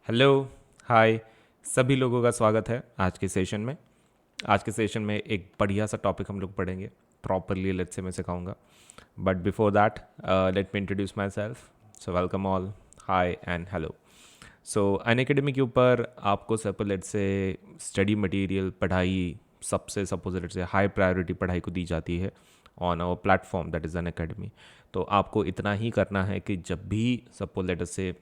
Hello. हाय। सभी लोगों का स्वागत है आज के सेशन में। आज के सेशन में एक बढ़िया सा टॉपिक हम लोग पढ़ेंगे प्रॉपरली। लेट्स से मैं सिखाऊंगा, but before that let me introduce my self. So welcome all. Hi and hello. So Unacademy के ऊपर आपको सपोज से स्टडी मटेरियल पढ़ाई सबसे सपोज से हाई प्रायोरिटी पढ़ाई को दी जाती है on our platform that is Unacademy. तो आपको इतना ही करना है कि जब भी सपोज से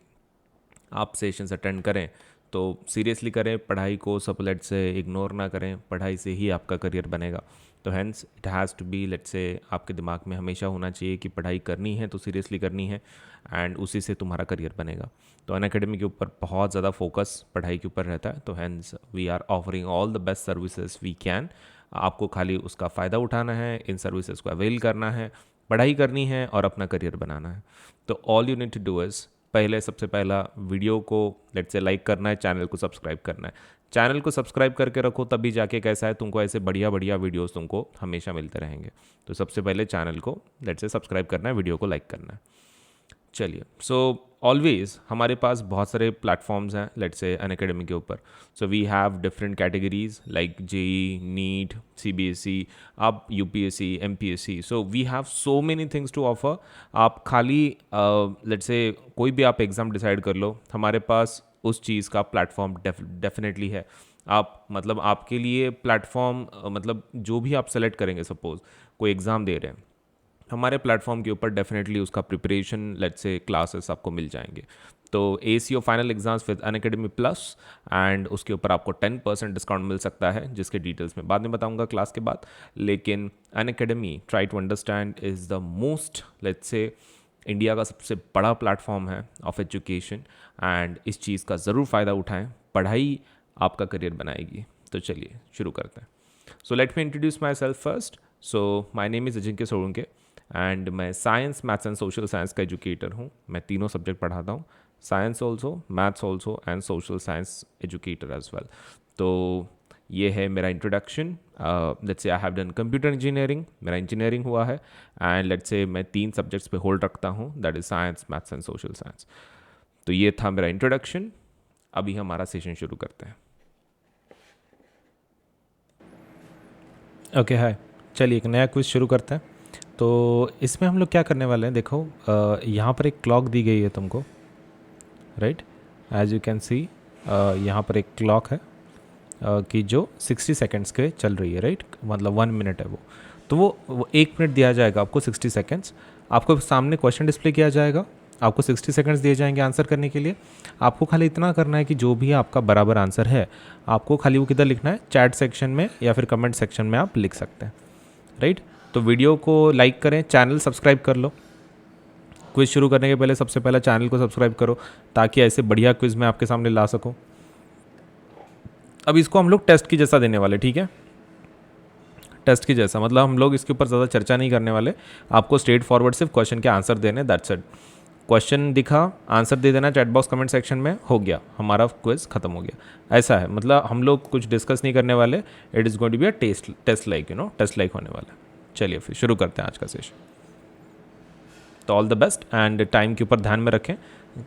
आप सेशंस अटेंड करें तो सीरियसली करें पढ़ाई को, सपोलेट से इग्नोर ना करें। पढ़ाई से ही आपका करियर बनेगा। तो hence it has to be, let's say आपके दिमाग में हमेशा होना चाहिए कि पढ़ाई करनी है तो सीरियसली करनी है एंड उसी से तुम्हारा करियर बनेगा। तो अनअकैडमी के ऊपर बहुत ज़्यादा फोकस पढ़ाई के ऊपर रहता है। तो hence we are offering all the best services we can. आपको खाली उसका फ़ायदा उठाना है, इन सर्विसेज को अवेल करना है, पढ़ाई करनी है और अपना करियर बनाना है। तो all you need to do is, पहले सबसे पहला वीडियो को लेट्स से लाइक करना है, चैनल को सब्सक्राइब करना है। चैनल को सब्सक्राइब करके रखो, तभी जाके कैसा है तुमको ऐसे बढ़िया बढ़िया वीडियोस तुमको हमेशा मिलते रहेंगे। तो सबसे पहले चैनल को लेट्स से सब्सक्राइब करना है, वीडियो को लाइक करना है। चलिए, सो ऑलवेज हमारे पास बहुत सारे प्लेटफॉर्म्स हैं लेट्स से अनअकैडमी के ऊपर। So we have different categories like JEE, NEET, CBSE, आप UPSC, MPSC. So we have so many things to offer. आप खाली लेट्स से कोई भी आप एग्ज़ाम डिसाइड कर लो, हमारे पास उस चीज़ का प्लेटफॉर्म डेफिनेटली है। आप मतलब आपके लिए प्लेटफॉर्म मतलब जो भी आप सेलेक्ट करेंगे, सपोज कोई एग्ज़ाम दे रहे हैं, हमारे प्लेटफॉर्म के ऊपर डेफिनेटली उसका प्रिपरेशन लेट्स से क्लासेस आपको मिल जाएंगे। तो ACO final exams with Unacademy plus, and उसके ऊपर आपको 10% डिस्काउंट मिल सकता है, जिसके डिटेल्स मैं बाद में बताऊंगा क्लास के बाद। लेकिन Unacademy, try to understand, is the most let's say India का सबसे बड़ा प्लेटफॉर्म है ऑफ एजुकेशन। एंड इस चीज़ का ज़रूर फ़ायदा उठाएं, पढ़ाई आपका करियर बनाएगी। तो चलिए शुरू करते हैं। So let me introduce myself first. So my name is Ajinkya Solanke and मैं science, maths and social science का एजुकेटर हूँ। मैं तीनों सब्जेक्ट पढ़ाता हूँ, science also, maths also and social science educator as well. तो ये है मेरा introduction. Let's say I have done computer engineering, मेरा इंजीनियरिंग हुआ है। एंड लेट्स से मैं 3 सब्जेक्ट्स पे होल्ड रखता हूँ, that is science, maths and social science. तो ये था मेरा इंट्रोडक्शन। अभी हमारा सेशन शुरू करते हैं। Okay hi. चलिए एक नया क्विज शुरू करते हैं। तो इसमें हम लोग क्या करने वाले हैं, देखो यहाँ पर एक क्लॉक दी गई है तुमको, right. As you can see यहाँ पर एक क्लॉक है कि जो 60 सेकेंड्स के चल रही है, राइट। मतलब 1 मिनट है वो। तो वो 1 मिनट दिया जाएगा आपको, 60 सेकेंड्स। आपको सामने क्वेश्चन डिस्प्ले किया जाएगा, आपको 60 सेकेंड्स दिए जाएंगे आंसर करने के लिए। आपको खाली इतना करना है कि जो भी आपका बराबर आंसर है, आपको खाली वो किधर लिखना है, चैट सेक्शन में या फिर कमेंट सेक्शन में आप लिख सकते हैं, राइट। तो वीडियो को लाइक करें, चैनल सब्सक्राइब कर लो। क्विज़ शुरू करने के पहले सबसे पहले चैनल को सब्सक्राइब करो, ताकि ऐसे बढ़िया क्विज़ मैं आपके सामने ला सकूं। अब इसको हम लोग टेस्ट की जैसा देने वाले, ठीक है। टेस्ट की जैसा मतलब हम लोग इसके ऊपर ज़्यादा चर्चा नहीं करने वाले। आपको स्ट्रेट फॉरवर्ड सिर्फ क्वेश्चन के आंसर देने, दैट्स इट। क्वेश्चन दिखा, आंसर दे देना चैट बॉक्स कमेंट सेक्शन में, हो गया, हमारा क्विज खत्म हो गया। ऐसा है, मतलब हम लोग कुछ डिस्कस नहीं करने वाले। It is going to be a test like, test like होने वाला है। चलिए फिर शुरू करते हैं आज का सेशन। तो all the best, and time के ऊपर ध्यान में रखें,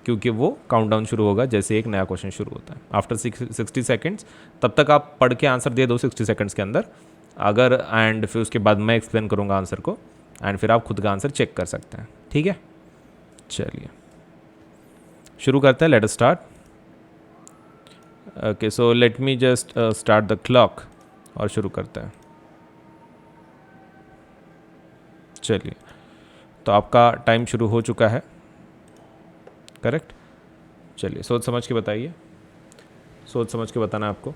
क्योंकि वो काउंटडाउन शुरू होगा जैसे एक नया क्वेश्चन शुरू होता है आफ्टर 60 सेकेंड्स। तब तक आप पढ़ के आंसर दे दो 60 सेकेंड्स के अंदर, अगर एंड फिर उसके बाद मैं एक्सप्लेन करूँगा आंसर को, एंड फिर आप खुद का आंसर चेक कर सकते हैं, ठीक है। चलिए शुरू करते हैं, let us start. Okay, so let me just start the clock और शुरू करते हैं। चलिए, तो आपका टाइम शुरू हो चुका है, करेक्ट। चलिए सोच समझ के बताइए, सोच समझ के बताना आपको।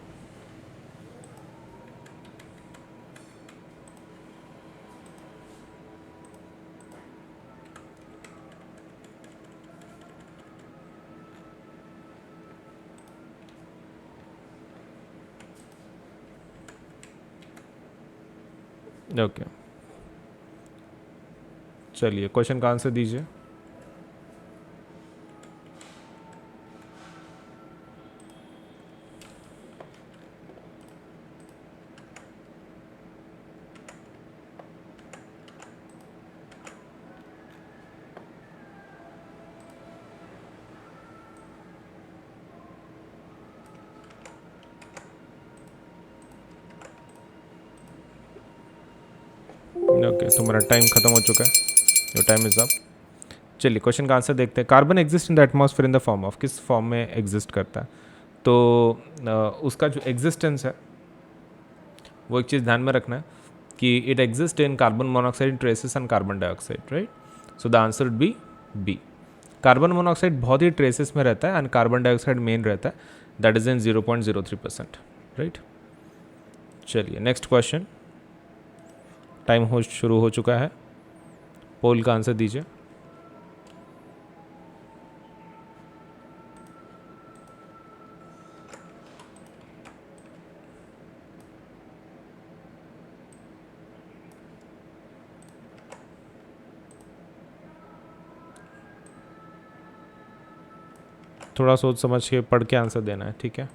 ओके, चलिए क्वेश्चन का आंसर दीजिए। ओके, तुम्हारा टाइम ख़त्म हो चुका है, योर टाइम इज़ अप। चलिए क्वेश्चन का आंसर देखते हैं। Carbon exist in the atmosphere in the form of, किस फॉर्म में एग्जिस्ट करता है? तो उसका जो एग्जिस्टेंस है वो एक चीज़ ध्यान में रखना है कि it exist in carbon monoxide traces and carbon dioxide, right? So the answer would be B. Carbon monoxide बहुत ही ट्रेसेस में रहता है एंड कार्बन डाइऑक्साइड मेन रहता है, दैट इज इन 0.03%, राइट? चलिए नेक्स्ट क्वेश्चन, टाइम हो शुरू हो चुका है, पोल का आंसर दीजिए। थोड़ा सोच समझ के पढ़ के आंसर देना है, ठीक है?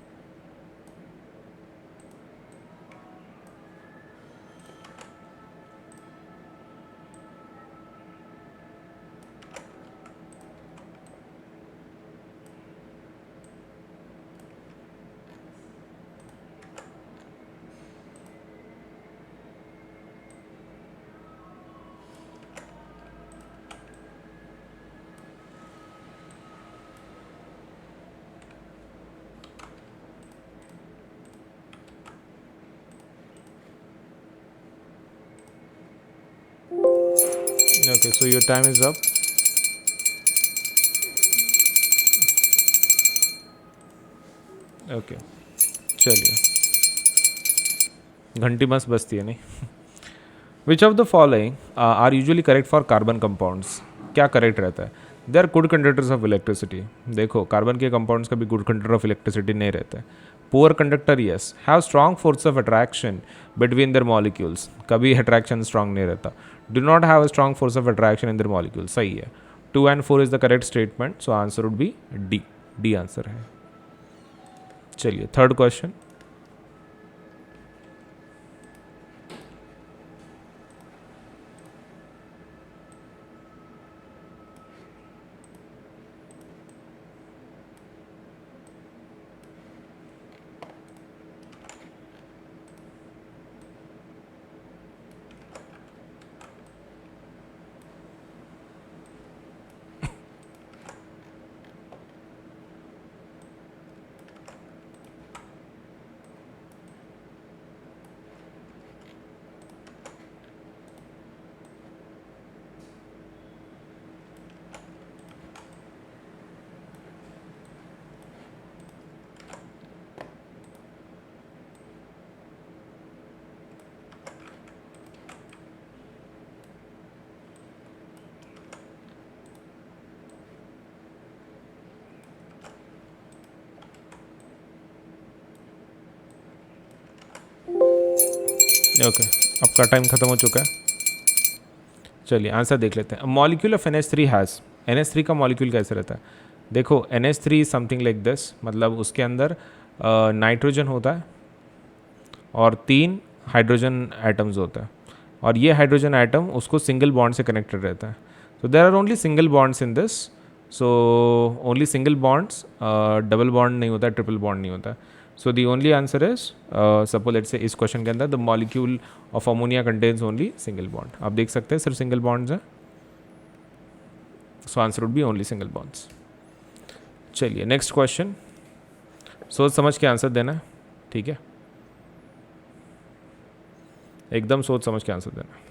Okay, so your time is up. Okay, चलिए, घंटी मस्त बजती है नहीं? Which of the following are usually correct for carbon compounds? क्या करेक्ट रहता है? They are good conductors of electricity. देखो, कार्बन के कंपाउंड्स कभी गुड कंडक्टर ऑफ इलेक्ट्रिसिटी नहीं रहते। Poor conductor, yes, have strong force of attraction between their molecules, कभी attraction strong नहीं रहता। Do not have a strong force of attraction in their molecules, सही है। 2 and 4 is the correct statement, so answer would B D. D answer है। चलिए third question, okay, आपका time खत्म हो चुका है। चलिए आंसर देख लेते हैं। Molecule of NH3 has, NH3 का मॉलिक्यूल कैसे रहता है? देखो, NH3 is something like this, मतलब उसके अंदर नाइट्रोजन होता है और 3 हाइड्रोजन एटम्स होता है, और ये हाइड्रोजन एटम उसको सिंगल बॉन्ड से कनेक्टेड रहता है। So there are only single bonds in this, so only single bonds, double bond नहीं होता है, ट्रिपल बॉन्ड नहीं होता है। So the only answer is, suppose let's say इस क्वेश्चन के अंदर the molecule of ammonia contains only single bond, आप देख सकते हैं सिर्फ सिंगल बॉन्ड्स हैं, so answer would be only single bonds. चलिए नेक्स्ट क्वेश्चन, सोच समझ के आंसर देना है, ठीक है? एकदम सोच समझ के आंसर देना है।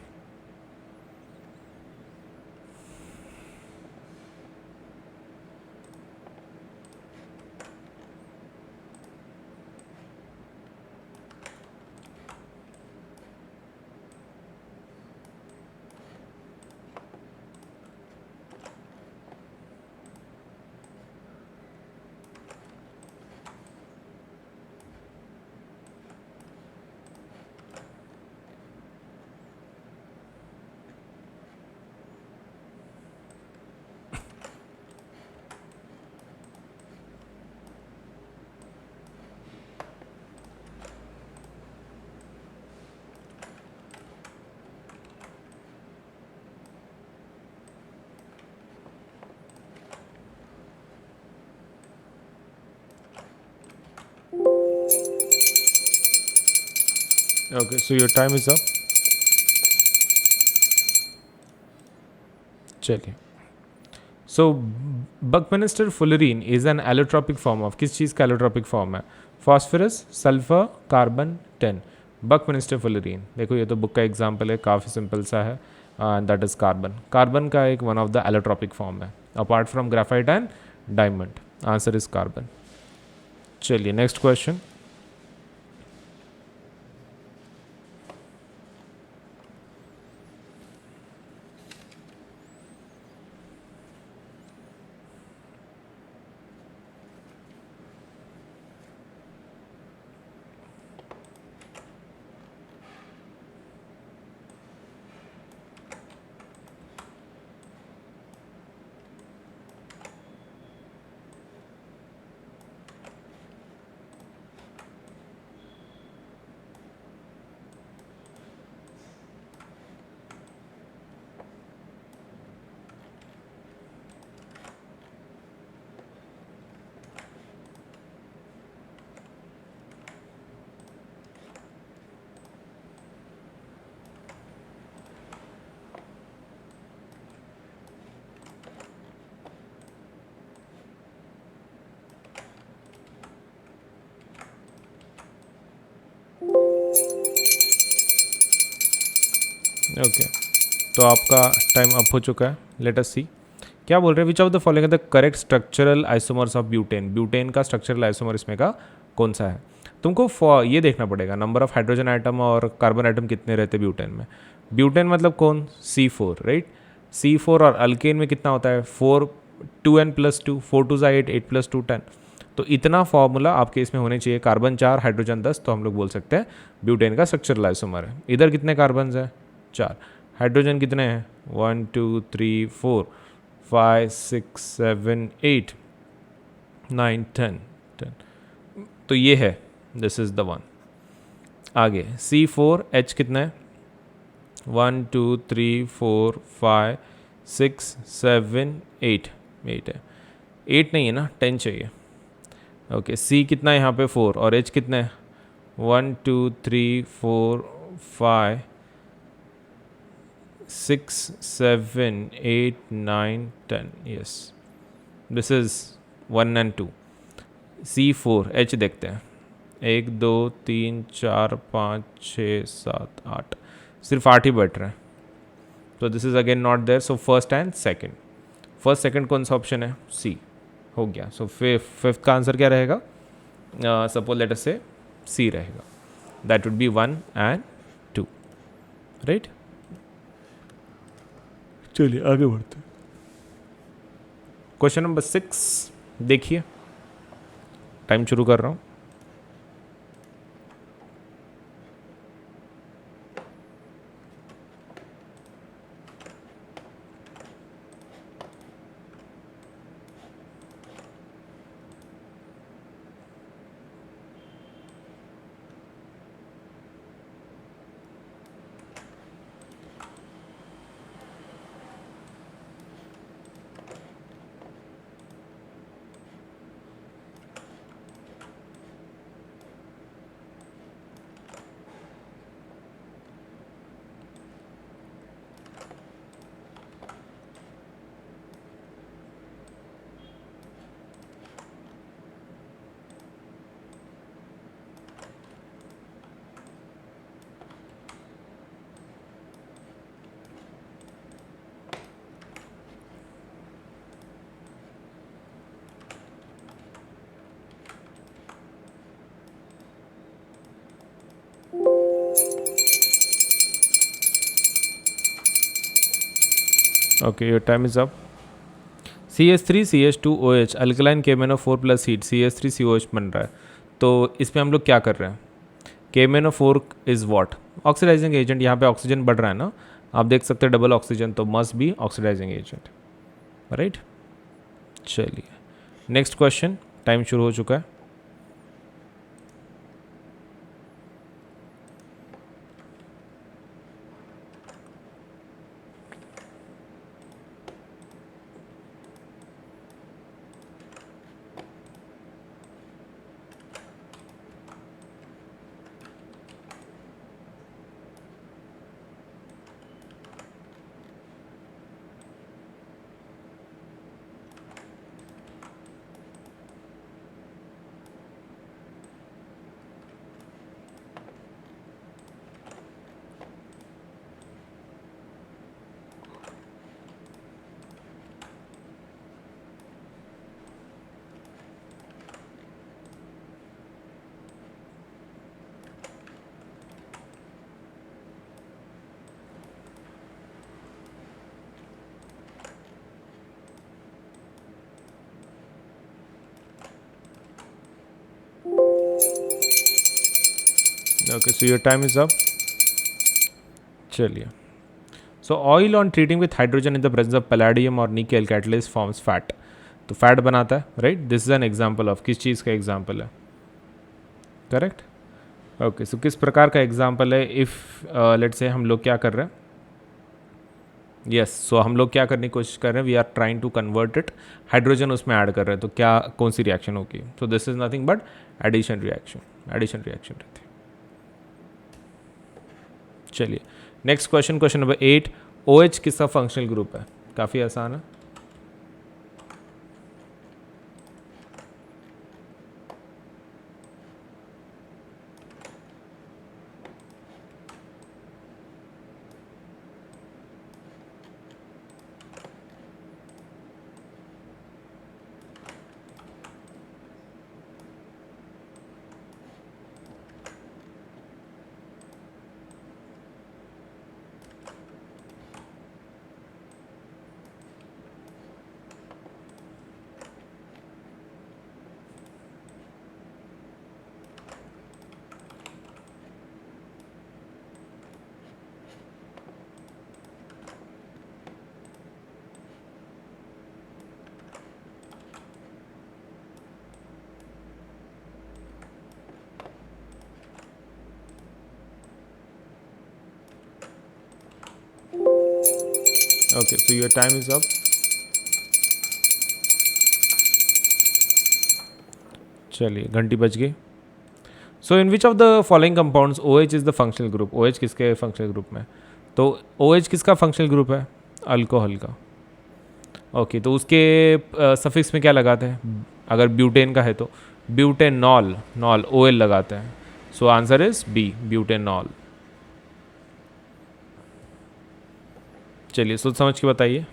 Okay, so your time is up. चलिए, so buckminsterfullerene is an allotropic form of, किस चीज़ का एलोट्रॉपिक फॉर्म है? Phosphorus, sulphur, carbon, tin. Buckminsterfullerene, देखो ये तो बुक का एग्जाम्पल है, काफ़ी सिंपल सा है, दैट इज़ कार्बन। कार्बन का एक one of the allotropic form है apart from graphite and diamond. Answer is carbon. चलिए नेक्स्ट क्वेश्चन। ओके, तो आपका टाइम अप हो चुका है। लेट अस सी क्या बोल रहे हैं। विच of the following the correct structural isomers of butane. Butane का स्ट्रक्चरल आइसोमर इसमें का कौन सा है? तुमको ये देखना पड़ेगा नंबर ऑफ हाइड्रोजन आइटम और कार्बन आइटम कितने रहते ब्यूटेन में। ब्यूटेन मतलब कौन? C4, right. C4 और अल्केन में कितना होता है? 4, 2n+2, 4 2 8, 8+2 10। तो इतना फॉर्मूला आपके इसमें होने चाहिए। कार्बन 4, हाइड्रोजन 10, तो हम लोग बोल सकते हैं ब्यूटेन का स्ट्रक्चरल आइसोमर है। इधर कितने कार्बन है? 4। हाइड्रोजन कितने हैं? 1 2 3 4 5 6 7 8 9 10। तो ये है, दिस इज द वन। आगे C4H कितना है? 1 2 3 4 5 6 7 8 8 है। 8 नहीं है ना, 10 चाहिए। ओके, C कितना है यहाँ पे? 4। और H कितना है? 1 2 3 4 5 6 7 8 9 10। Yes, this is 1 and 2। C4H देखते हैं। 1 2 3 4 5 6 7 8, सिर्फ 8 ही बैठ रहे हैं। तो this is again not there. So first and second, first second कौन सा ऑप्शन है? सी हो गया। सो फिफ्थ का आंसर क्या रहेगा? सपोज लेट अस से सी रहेगा। That would be 1 and 2, right. चलिए आगे बढ़ते हैं। क्वेश्चन नंबर 6 देखिए, टाइम शुरू कर रहा हूँ। Okay, your time is up. CH3CH2OH alkaline KMnO4+ heat CH3COH बन रहा है। तो इसमें हम लोग क्या कर रहे हैं? KMnO4 is what? Oxidising agent. यहाँ पे ऑक्सीजन बढ़ रहा है ना, आप देख सकते हैं डबल ऑक्सीजन, तो must be oxidising agent, right. चलिए नेक्स्ट क्वेश्चन, टाइम शुरू हो चुका है। Okay, so your time is up. चलिए. So oil on treating with hydrogen in the presence of palladium और निकेल कैटलिस्ट फॉर्म्स फैट. तो fat बनाता है, right. This is an example of, किस चीज़ का एग्जाम्पल है? करेक्ट. ओके, सो किस प्रकार का एग्जाम्पल है? इफ़ लेट्स से हम लोग क्या कर रहे हैं, यस, सो हम लोग क्या करने की कोशिश कर रहे हैं, we are trying to convert it, hydrogen उसमें ऐड कर रहे हैं, तो क्या कौन सी रिएक्शन होगी? So this is nothing but addition reaction. Addition reaction रहती है. चलिए, next question, question number 8. OH किसका फंक्शनल ग्रुप है? काफ़ी आसान है. Okay, so your time is up. चलिए, घंटी बज गई. So in which of the following compounds OH is the functional group? OH किसके फंक्शनल ग्रुप में? तो OH किसका फंक्शनल ग्रुप है? अल्कोहल का. ओके, तो उसके सफिक्स में क्या लगाते हैं? अगर ब्यूटेन का है तो ब्यूटेनॉल, नॉल OL लगाते हैं. So answer is B, butanol. चलिए, सोच समझ के बताइए.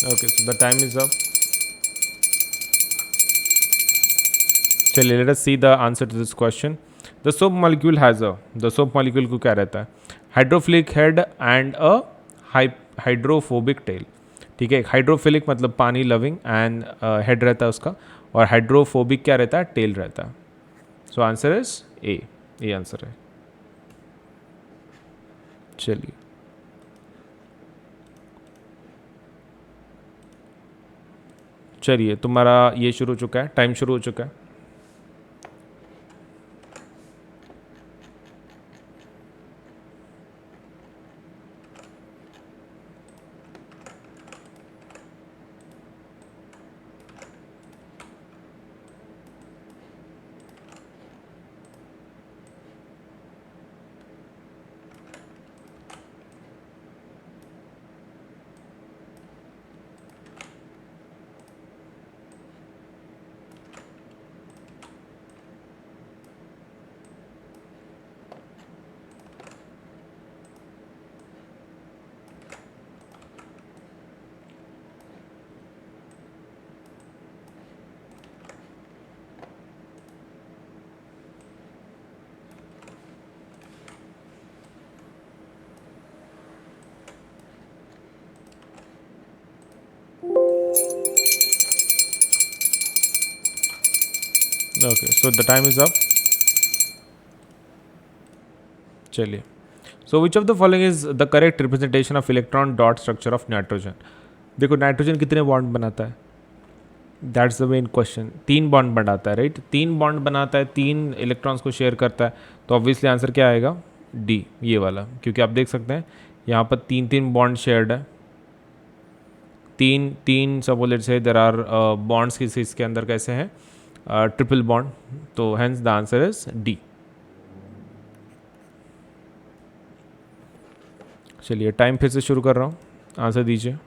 Okay, so the time is up. चलिए, let us see the answer to this question. The soap molecule has a, the soap molecule को क्या रहता है? Hydrophilic head and a hydrophobic tell. ठीक है, हाइड्रोफिलिक मतलब पानी लविंग, एंड हेड रहता है उसका, और हाइड्रोफोबिक क्या रहता है? टेल रहता है. सो आंसर इज ए. ये आंसर है. चलिए, चलिए, तुम्हारा ये शुरू हो चुका है, टाइम शुरू हो चुका है. Okay, so the time is up. चलिए, so which of the following is the correct representation of electron dot structure of nitrogen? देखो, नाइट्रोजन कितने बॉन्ड बनाता है? That's the main question. 3 bond बनाता है, राइट? 3 बॉन्ड बनाता है, 3 इलेक्ट्रॉन्स को शेयर करता है, तो ऑब्वियसली आंसर क्या आएगा? डी, ये वाला। क्योंकि आप देख सकते हैं यहाँ पर 3 बॉन्ड शेयर्ड है, तीन suppose let's say there are bonds इसके अंदर कैसे हैं? ट्रिपल बॉन्ड, तो hence the answer is D. चलिए टाइम फिर से शुरू कर रहा हूँ, आंसर दीजिए।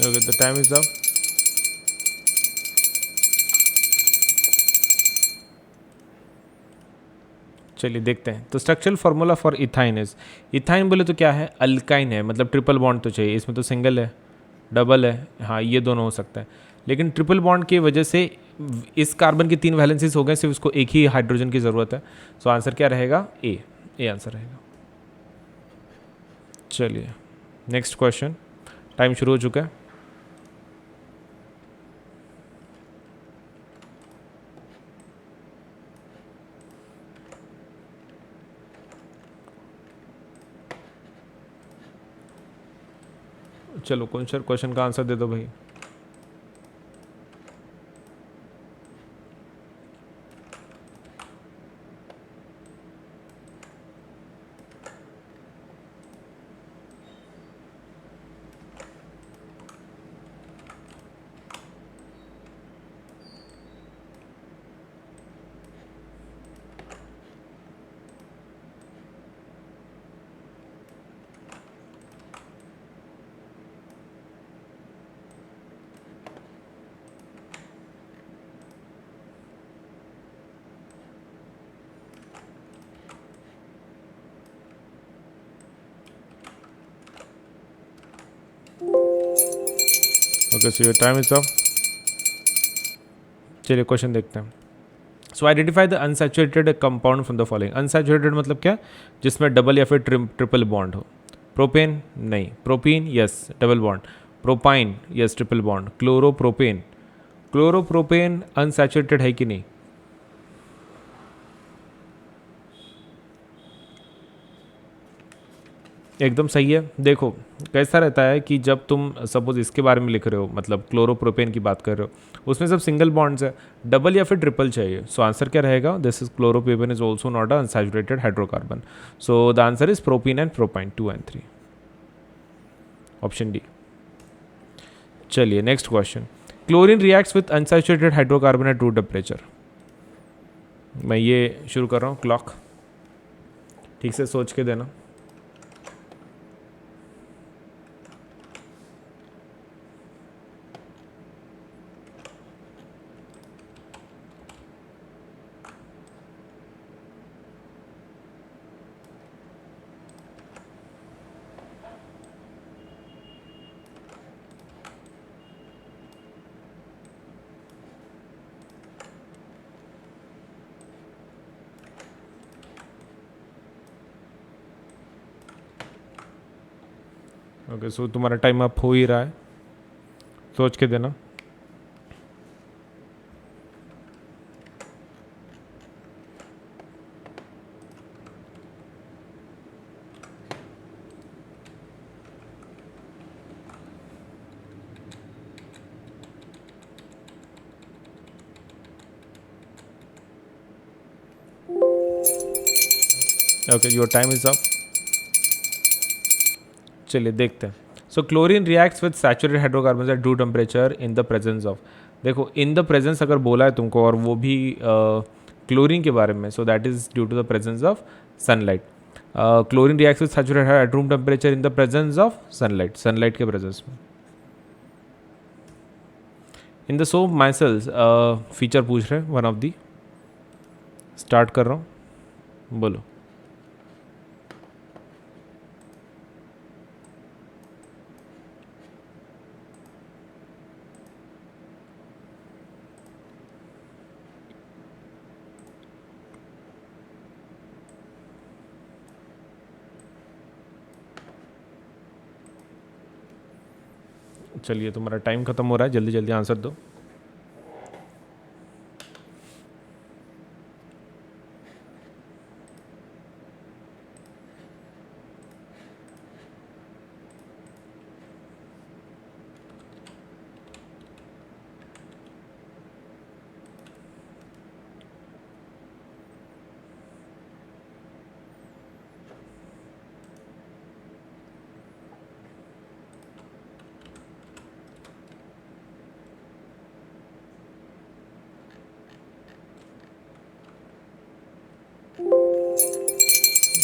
Okay, the time is up. चलिए देखते हैं। तो structural formula for ethyne is, ethyne बोले तो क्या है? अल्काइन है, मतलब ट्रिपल बॉन्ड तो चाहिए। इसमें तो सिंगल है, डबल है, हाँ ये दोनों हो सकता है, लेकिन ट्रिपल बॉन्ड की वजह से इस कार्बन की 3 वैलेंसीज हो गए, सिर्फ उसको एक ही हाइड्रोजन की ज़रूरत है। सो आंसर क्या रहेगा? ए आंसर रहेगा। चलिए नेक्स्ट क्वेश्चन, टाइम शुरू हो चुका है। चलो कौन सा क्वेश्चन का आंसर दे दो भाई। Okay so your time is up. चलिए क्वेश्चन देखते हैं। सो identify the unsaturated compound from the following. Unsaturated मतलब क्या? जिसमें डबल या फिर ट्रिपल बॉन्ड हो। प्रोपेन नहीं, propene yes double bond, propyne yes triple bond, chloropropane, chloropropane unsaturated है कि नहीं? एकदम सही है। देखो कैसा रहता है कि जब तुम सपोज इसके बारे में लिख रहे हो, मतलब क्लोरोप्रोपेन की बात कर रहे हो, उसमें सब सिंगल बॉन्ड्स है, डबल या फिर ट्रिपल चाहिए। सो आंसर क्या रहेगा? This is chloropropane is also not a unsaturated hydrocarbon. So the answer is propene and propyne 2 and 3, option D. चलिए next question. Chlorine reacts with unsaturated hydrocarbon at room temperature. मैं ये शुरू कर रहा हूँ, क्लॉक ठीक से सोच के देना। ओके सो तुम्हारा टाइम अप हो ही रहा है, सोच के देना। Okay your time is up. चलिए देखते हैं। So chlorine reacts with saturated hydrocarbon at 2 temperature in the presence of, देखो इन द प्रेजेंस अगर बोला है तुमको और वो भी क्लोरीन के बारे में, so that is due to the presence of sunlight. Chlorine reacts with saturated at room temperature in the presence of sunlight, sunlight के प्रेजेंस में. In the soap micelles feature पूछ रहे हैं वन ऑफ दी. स्टार्ट कर रहा हूँ, बोलो. चलिए तुम्हारा टाइम खत्म हो रहा है, जल्दी जल्दी आंसर दो.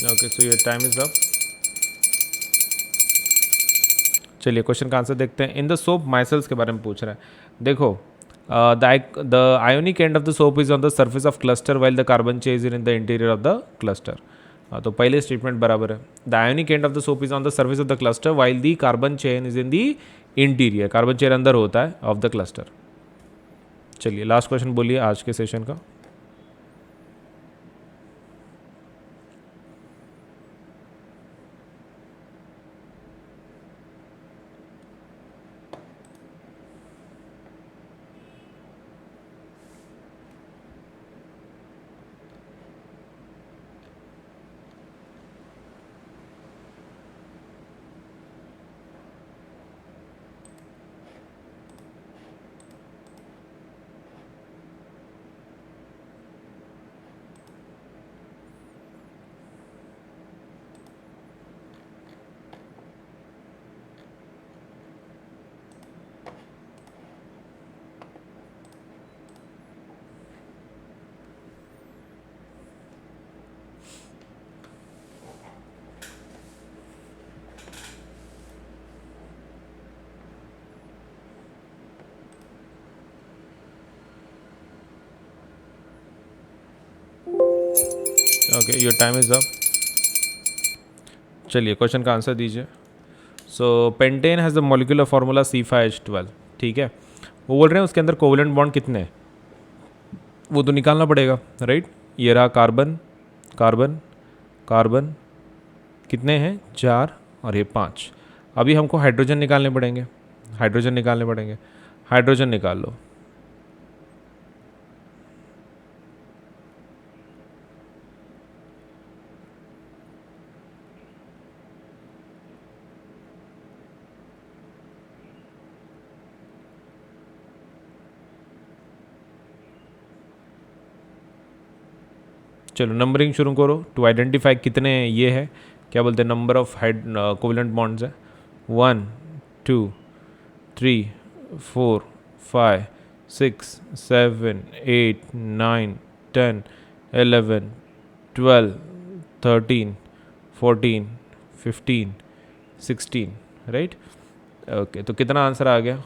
Okay, so your time is up. चलिए क्वेश्चन का आंसर देखते हैं. इन द सोप माइसेल्स के बारे में पूछ रहा है. देखो the ionic end of the soap is on the surface of cluster while the carbon chain is in the interior of the cluster. तो पहले स्टेटमेंट बराबर है. The ionic end of the soap is on the surface of the cluster while the carbon chain is in the interior, carbon chain अंदर होता है of the cluster. चलिए last question बोलिए आज के सेशन का. Okay, your time is up. चलिए question का आंसर दीजिए. So pentane has the molecular formula C5H12. ठीक है, वो बोल रहे हैं उसके अंदर कोवलेंट बॉन्ड कितने हैं वो तो निकालना पड़ेगा, राइट. ये रहा कार्बन कार्बन कार्बन, कितने हैं 4 और ये 5. अभी हमको हाइड्रोजन निकालने पड़ेंगे, हाइड्रोजन निकालने पड़ेंगे. हाइड्रोजन निकाल लो. चलो नंबरिंग शुरू करो टू आइडेंटिफाई कितने ये है, क्या बोलते हैं, नंबर ऑफ कोवलेंट बॉन्ड्स है. 1 2 3 4 5 6 7 8 9 10 11 12 13 14 15 16, राइट. ओके, तो कितना आंसर आ गया,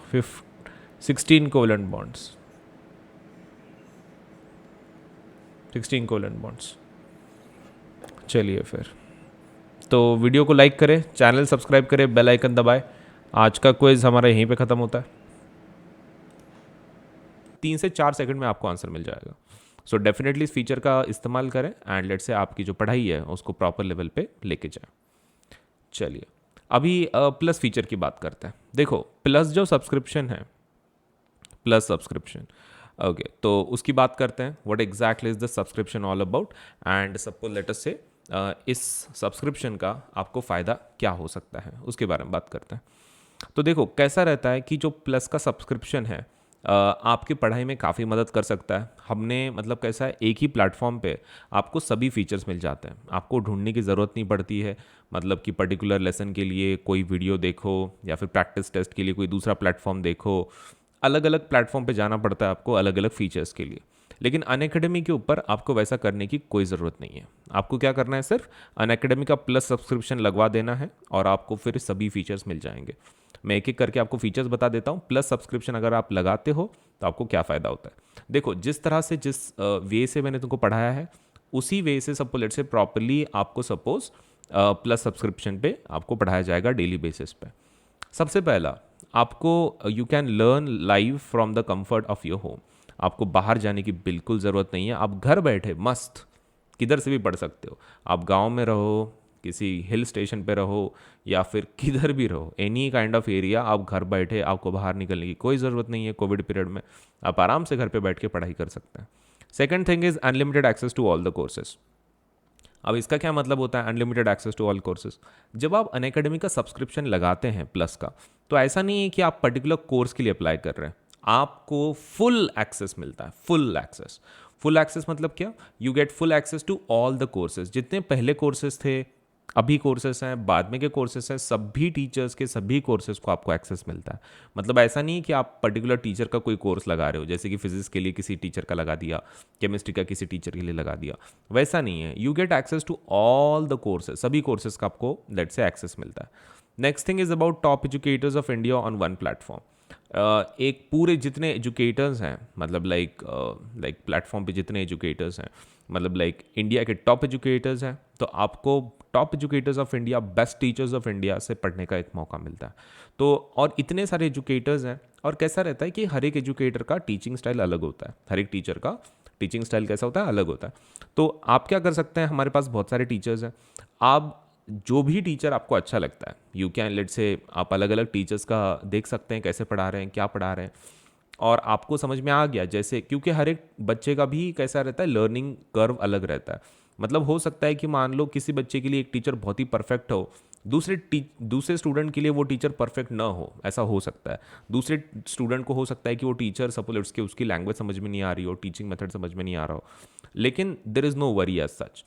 16 कोवलेंट बॉन्ड्स, 16 कोवलेंट बॉन्ड्स. चलिए फिर तो वीडियो को लाइक करें, चैनल सब्सक्राइब करें, बेल आइकन दबाएं. आज का क्विज हमारा यहीं पे ख़त्म होता है. 3 से 4 सेकंड में आपको आंसर मिल जाएगा. सो डेफिनेटली इस फीचर का इस्तेमाल करें एंड लेट से आपकी जो पढ़ाई है उसको प्रॉपर लेवल पे लेके जाएं. चलिए अभी प्लस फीचर की बात करते हैं. देखो प्लस जो सब्सक्रिप्शन है, प्लस सब्सक्रिप्शन, ओके, तो उसकी बात करते हैं. What exactly is the subscription all about and suppose let us से इस सब्सक्रिप्शन का आपको फ़ायदा क्या हो सकता है उसके बारे में बात करते हैं. तो देखो कैसा रहता है कि जो प्लस का सब्सक्रिप्शन है आपकी पढ़ाई में काफ़ी मदद कर सकता है। हमने मतलब कैसा है, एक ही प्लेटफॉर्म पे आपको सभी फीचर्स मिल जाते हैं, आपको ढूंढने की ज़रूरत नहीं पड़ती है। मतलब कि पर्टिकुलर लेसन के लिए कोई वीडियो देखो या फिर प्रैक्टिस टेस्ट के लिए कोई दूसरा प्लेटफॉर्म देखो, अलग अलग प्लेटफॉर्म पे जाना पड़ता है आपको अलग अलग फीचर्स के लिए। लेकिन अनअकैडमी के ऊपर आपको वैसा करने की कोई ज़रूरत नहीं है। आपको क्या करना है, सिर्फ अनअकैडमी का प्लस सब्सक्रिप्शन लगवा देना है और आपको फिर सभी फीचर्स मिल जाएंगे। मैं एक एक करके आपको फीचर्स बता देता हूँ। प्लस सब्सक्रिप्शन अगर आप लगाते हो तो आपको क्या फ़ायदा होता है। देखो, जिस तरह से जिस वे से मैंने तुमको पढ़ाया है उसी वे से सबको लेट से प्रॉपरली आपको सपोज प्लस सब्सक्रिप्शन पे आपको पढ़ाया जाएगा डेली बेसिस पे। सबसे पहला, आपको you can learn live from the comfort of your home. आपको बाहर जाने की बिल्कुल ज़रूरत नहीं है। आप घर बैठे मस्त किधर से भी पढ़ सकते हो। आप गांव में रहो, किसी हिल स्टेशन पे रहो या फिर किधर भी रहो, एनी काइंड ऑफ एरिया, आप घर बैठे, आपको बाहर निकलने की कोई ज़रूरत नहीं है। कोविड पीरियड में आप आराम से घर पे बैठ के पढ़ाई कर सकते हैं। Second thing is unlimited access to all the courses. अब इसका क्या मतलब होता है, unlimited access to all courses? जब आप अनअकैडमी का सब्सक्रिप्शन लगाते हैं प्लस का, तो ऐसा नहीं है कि आप पर्टिकुलर कोर्स के लिए अप्लाई कर रहे हैं। आपको फुल एक्सेस मिलता है, फुल एक्सेस। फुल एक्सेस मतलब क्या? You get full access to all the courses. जितने पहले कोर्सेज थे, अभी कोर्सेस हैं, बाद में के कोर्सेस हैं, सभी टीचर्स के सभी कोर्सेज को आपको एक्सेस मिलता है। मतलब ऐसा नहीं है कि आप पर्टिकुलर टीचर का कोई कोर्स लगा रहे हो, जैसे कि फिजिक्स के लिए किसी टीचर का लगा दिया, केमिस्ट्री का किसी टीचर के लिए लगा दिया, वैसा नहीं है। You get access to all the courses, सभी कोर्सेज का आपको लेट से एक्सेस मिलता है। Next thing is about top educators of India on one platform. एक पूरे जितने एजुकेटर्स हैं, मतलब लाइक प्लेटफॉर्म पे जितने एजुकेटर्स हैं, मतलब लाइक इंडिया के टॉप एजुकेटर्स हैं, तो आपको top educators of India, best teachers of India से पढ़ने का एक मौका मिलता है। तो और इतने सारे एजुकेटर्स हैं, और कैसा रहता है कि हर एक एजुकेटर का टीचिंग स्टाइल अलग होता है, हर एक टीचर का टीचिंग स्टाइल कैसा होता है, अलग होता है। तो आप क्या कर सकते हैं, हमारे पास बहुत सारे टीचर्स हैं। आप जो भी टीचर आपको अच्छा लगता है, यू कैन लेट से आप अलग अलग टीचर्स का देख सकते हैं, कैसे पढ़ा रहे हैं, क्या पढ़ा रहे हैं, और आपको समझ में आ गया। जैसे क्योंकि हर एक बच्चे का भी कैसा रहता है, लर्निंग कर्व अलग रहता है। मतलब हो सकता है कि मान लो किसी बच्चे के लिए एक टीचर बहुत ही परफेक्ट हो, दूसरे स्टूडेंट के लिए वो टीचर परफेक्ट ना हो, ऐसा हो सकता है। दूसरे स्टूडेंट को हो सकता है कि वो टीचर सपोज उसकी लैंग्वेज समझ में नहीं आ रही हो, टीचिंग मेथड समझ में नहीं आ रहा हो, लेकिन there is no worry as such.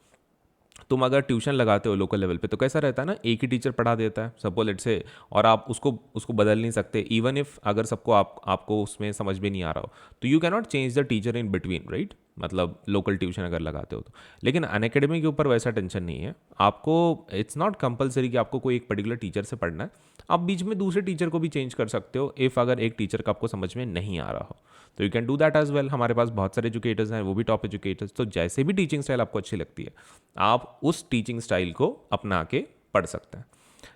तुम अगर ट्यूशन लगाते हो लोकल लेवल पे, तो कैसा रहता है ना, एक ही टीचर पढ़ा देता है सपोज लेट से, और आप उसको उसको बदल नहीं सकते। इवन इफ अगर सबको आपको उसमें समझ में नहीं आ रहा हो, तो you can not change the teacher in between, right? मतलब लोकल ट्यूशन अगर लगाते हो तो। लेकिन अनअकैडमी के ऊपर वैसा टेंशन नहीं है। आपको इट्स नॉट कंपलसरी कि आपको कोई एक पर्टिकुलर टीचर से पढ़ना है। आप बीच में दूसरे टीचर को भी चेंज कर सकते हो, इफ़ अगर एक टीचर का आपको समझ में नहीं आ रहा हो, तो you can do that as well. हमारे पास बहुत सारे एजुकेटर्स हैं, वो भी टॉप एजुकेटर्स। तो जैसे भी टीचिंग स्टाइल आपको अच्छी लगती है, आप उस टीचिंग स्टाइल को अपना के पढ़ सकते हैं।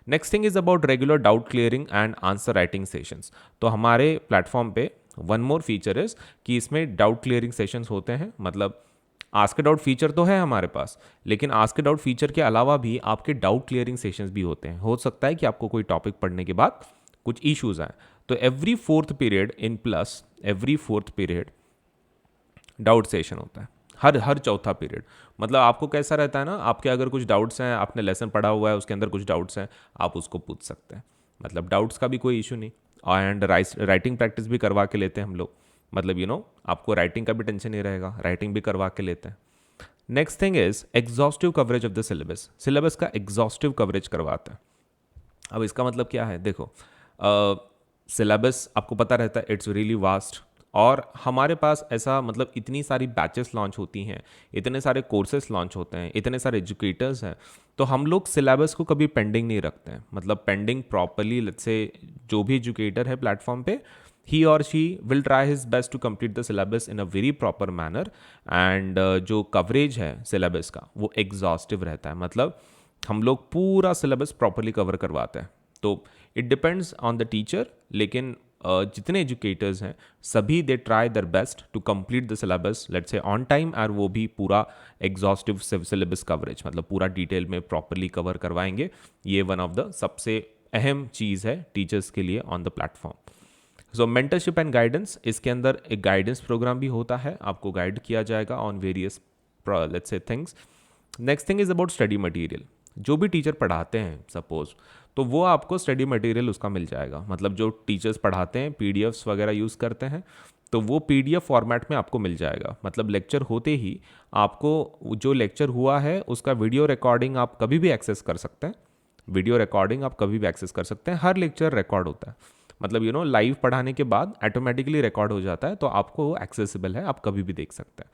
Next thing is about regular doubt clearing and answer writing sessions. तो हमारे प्लेटफॉर्म पे वन मोर फीचर इज कि इसमें डाउट क्लियरिंग सेशंस होते हैं। मतलब आस्क डाउट फीचर तो है हमारे पास, लेकिन आस्क डाउट फीचर के अलावा भी आपके डाउट क्लियरिंग सेशंस भी होते हैं। हो सकता है कि आपको कोई टॉपिक पढ़ने के बाद कुछ इश्यूज आए, तो every fourth period in plus, every fourth period doubt session होता है, हर चौथा पीरियड। मतलब आपको कैसा रहता है ना, आपके अगर कुछ डाउट्स हैं, आपने लेसन पढ़ा हुआ है उसके अंदर कुछ डाउट्स हैं, आप उसको पूछ सकते हैं। मतलब डाउट्स का भी कोई इशू नहीं। एंड राइटिंग प्रैक्टिस भी करवा के लेते हैं हम लोग। मतलब आपको राइटिंग का भी टेंशन नहीं रहेगा, राइटिंग भी करवा के लेते हैं। Next thing is exhaustive coverage of the syllabus. Syllabus का एग्जॉस्टिव कवरेज करवाता है। अब इसका मतलब क्या है, देखो, सिलेबस आपको पता रहता है, इट्स रियली वास्ट। और हमारे पास ऐसा मतलब इतनी सारी बैचेस लॉन्च होती हैं, इतने सारे कोर्सेस लॉन्च होते हैं, इतने सारे एजुकेटर्स हैं, तो हम लोग सिलेबस को कभी पेंडिंग नहीं रखते हैं। मतलब पेंडिंग प्रॉपरली, लेट्स से जो भी एजुकेटर है प्लेटफॉर्म पे, ही और she will try his best to complete the syllabus in a very proper manner. And जो कवरेज है सिलेबस का वो एग्जॉस्टिव रहता है। मतलब हम लोग पूरा सिलेबस प्रॉपरली कवर करवाते हैं। तो it depends on the teacher, लेकिन जितने एजुकेटर्स हैं सभी they try their best to complete the syllabus let's say on time, और वो भी पूरा एग्जॉस्टिव सिलेबस कवरेज, मतलब पूरा डिटेल में प्रॉपरली कवर करवाएंगे। ये वन ऑफ द सबसे अहम चीज़ है टीचर्स के लिए on the platform. So mentorship and guidance, इसके अंदर एक गाइडेंस प्रोग्राम भी होता है, आपको गाइड किया जाएगा on various let's say things. Next thing is about study material. जो भी टीचर पढ़ाते हैं सपोज, तो वो आपको स्टडी मटेरियल उसका मिल जाएगा। मतलब जो टीचर्स पढ़ाते हैं पीडीएफ्स वगैरह यूज़ करते हैं, तो वो पीडीएफ फॉर्मेट में आपको मिल जाएगा। मतलब लेक्चर होते ही आपको जो लेक्चर हुआ है उसका वीडियो रिकॉर्डिंग आप कभी भी एक्सेस कर सकते हैं। वीडियो रिकॉर्डिंग आप कभी भी एक्सेस कर सकते हैं। हर लेक्चर रिकॉर्ड होता है, मतलब लाइव पढ़ाने के बाद ऑटोमेटिकली रिकॉर्ड हो जाता है, तो आपको वो एक्सेसिबल है, आप कभी भी देख सकते हैं।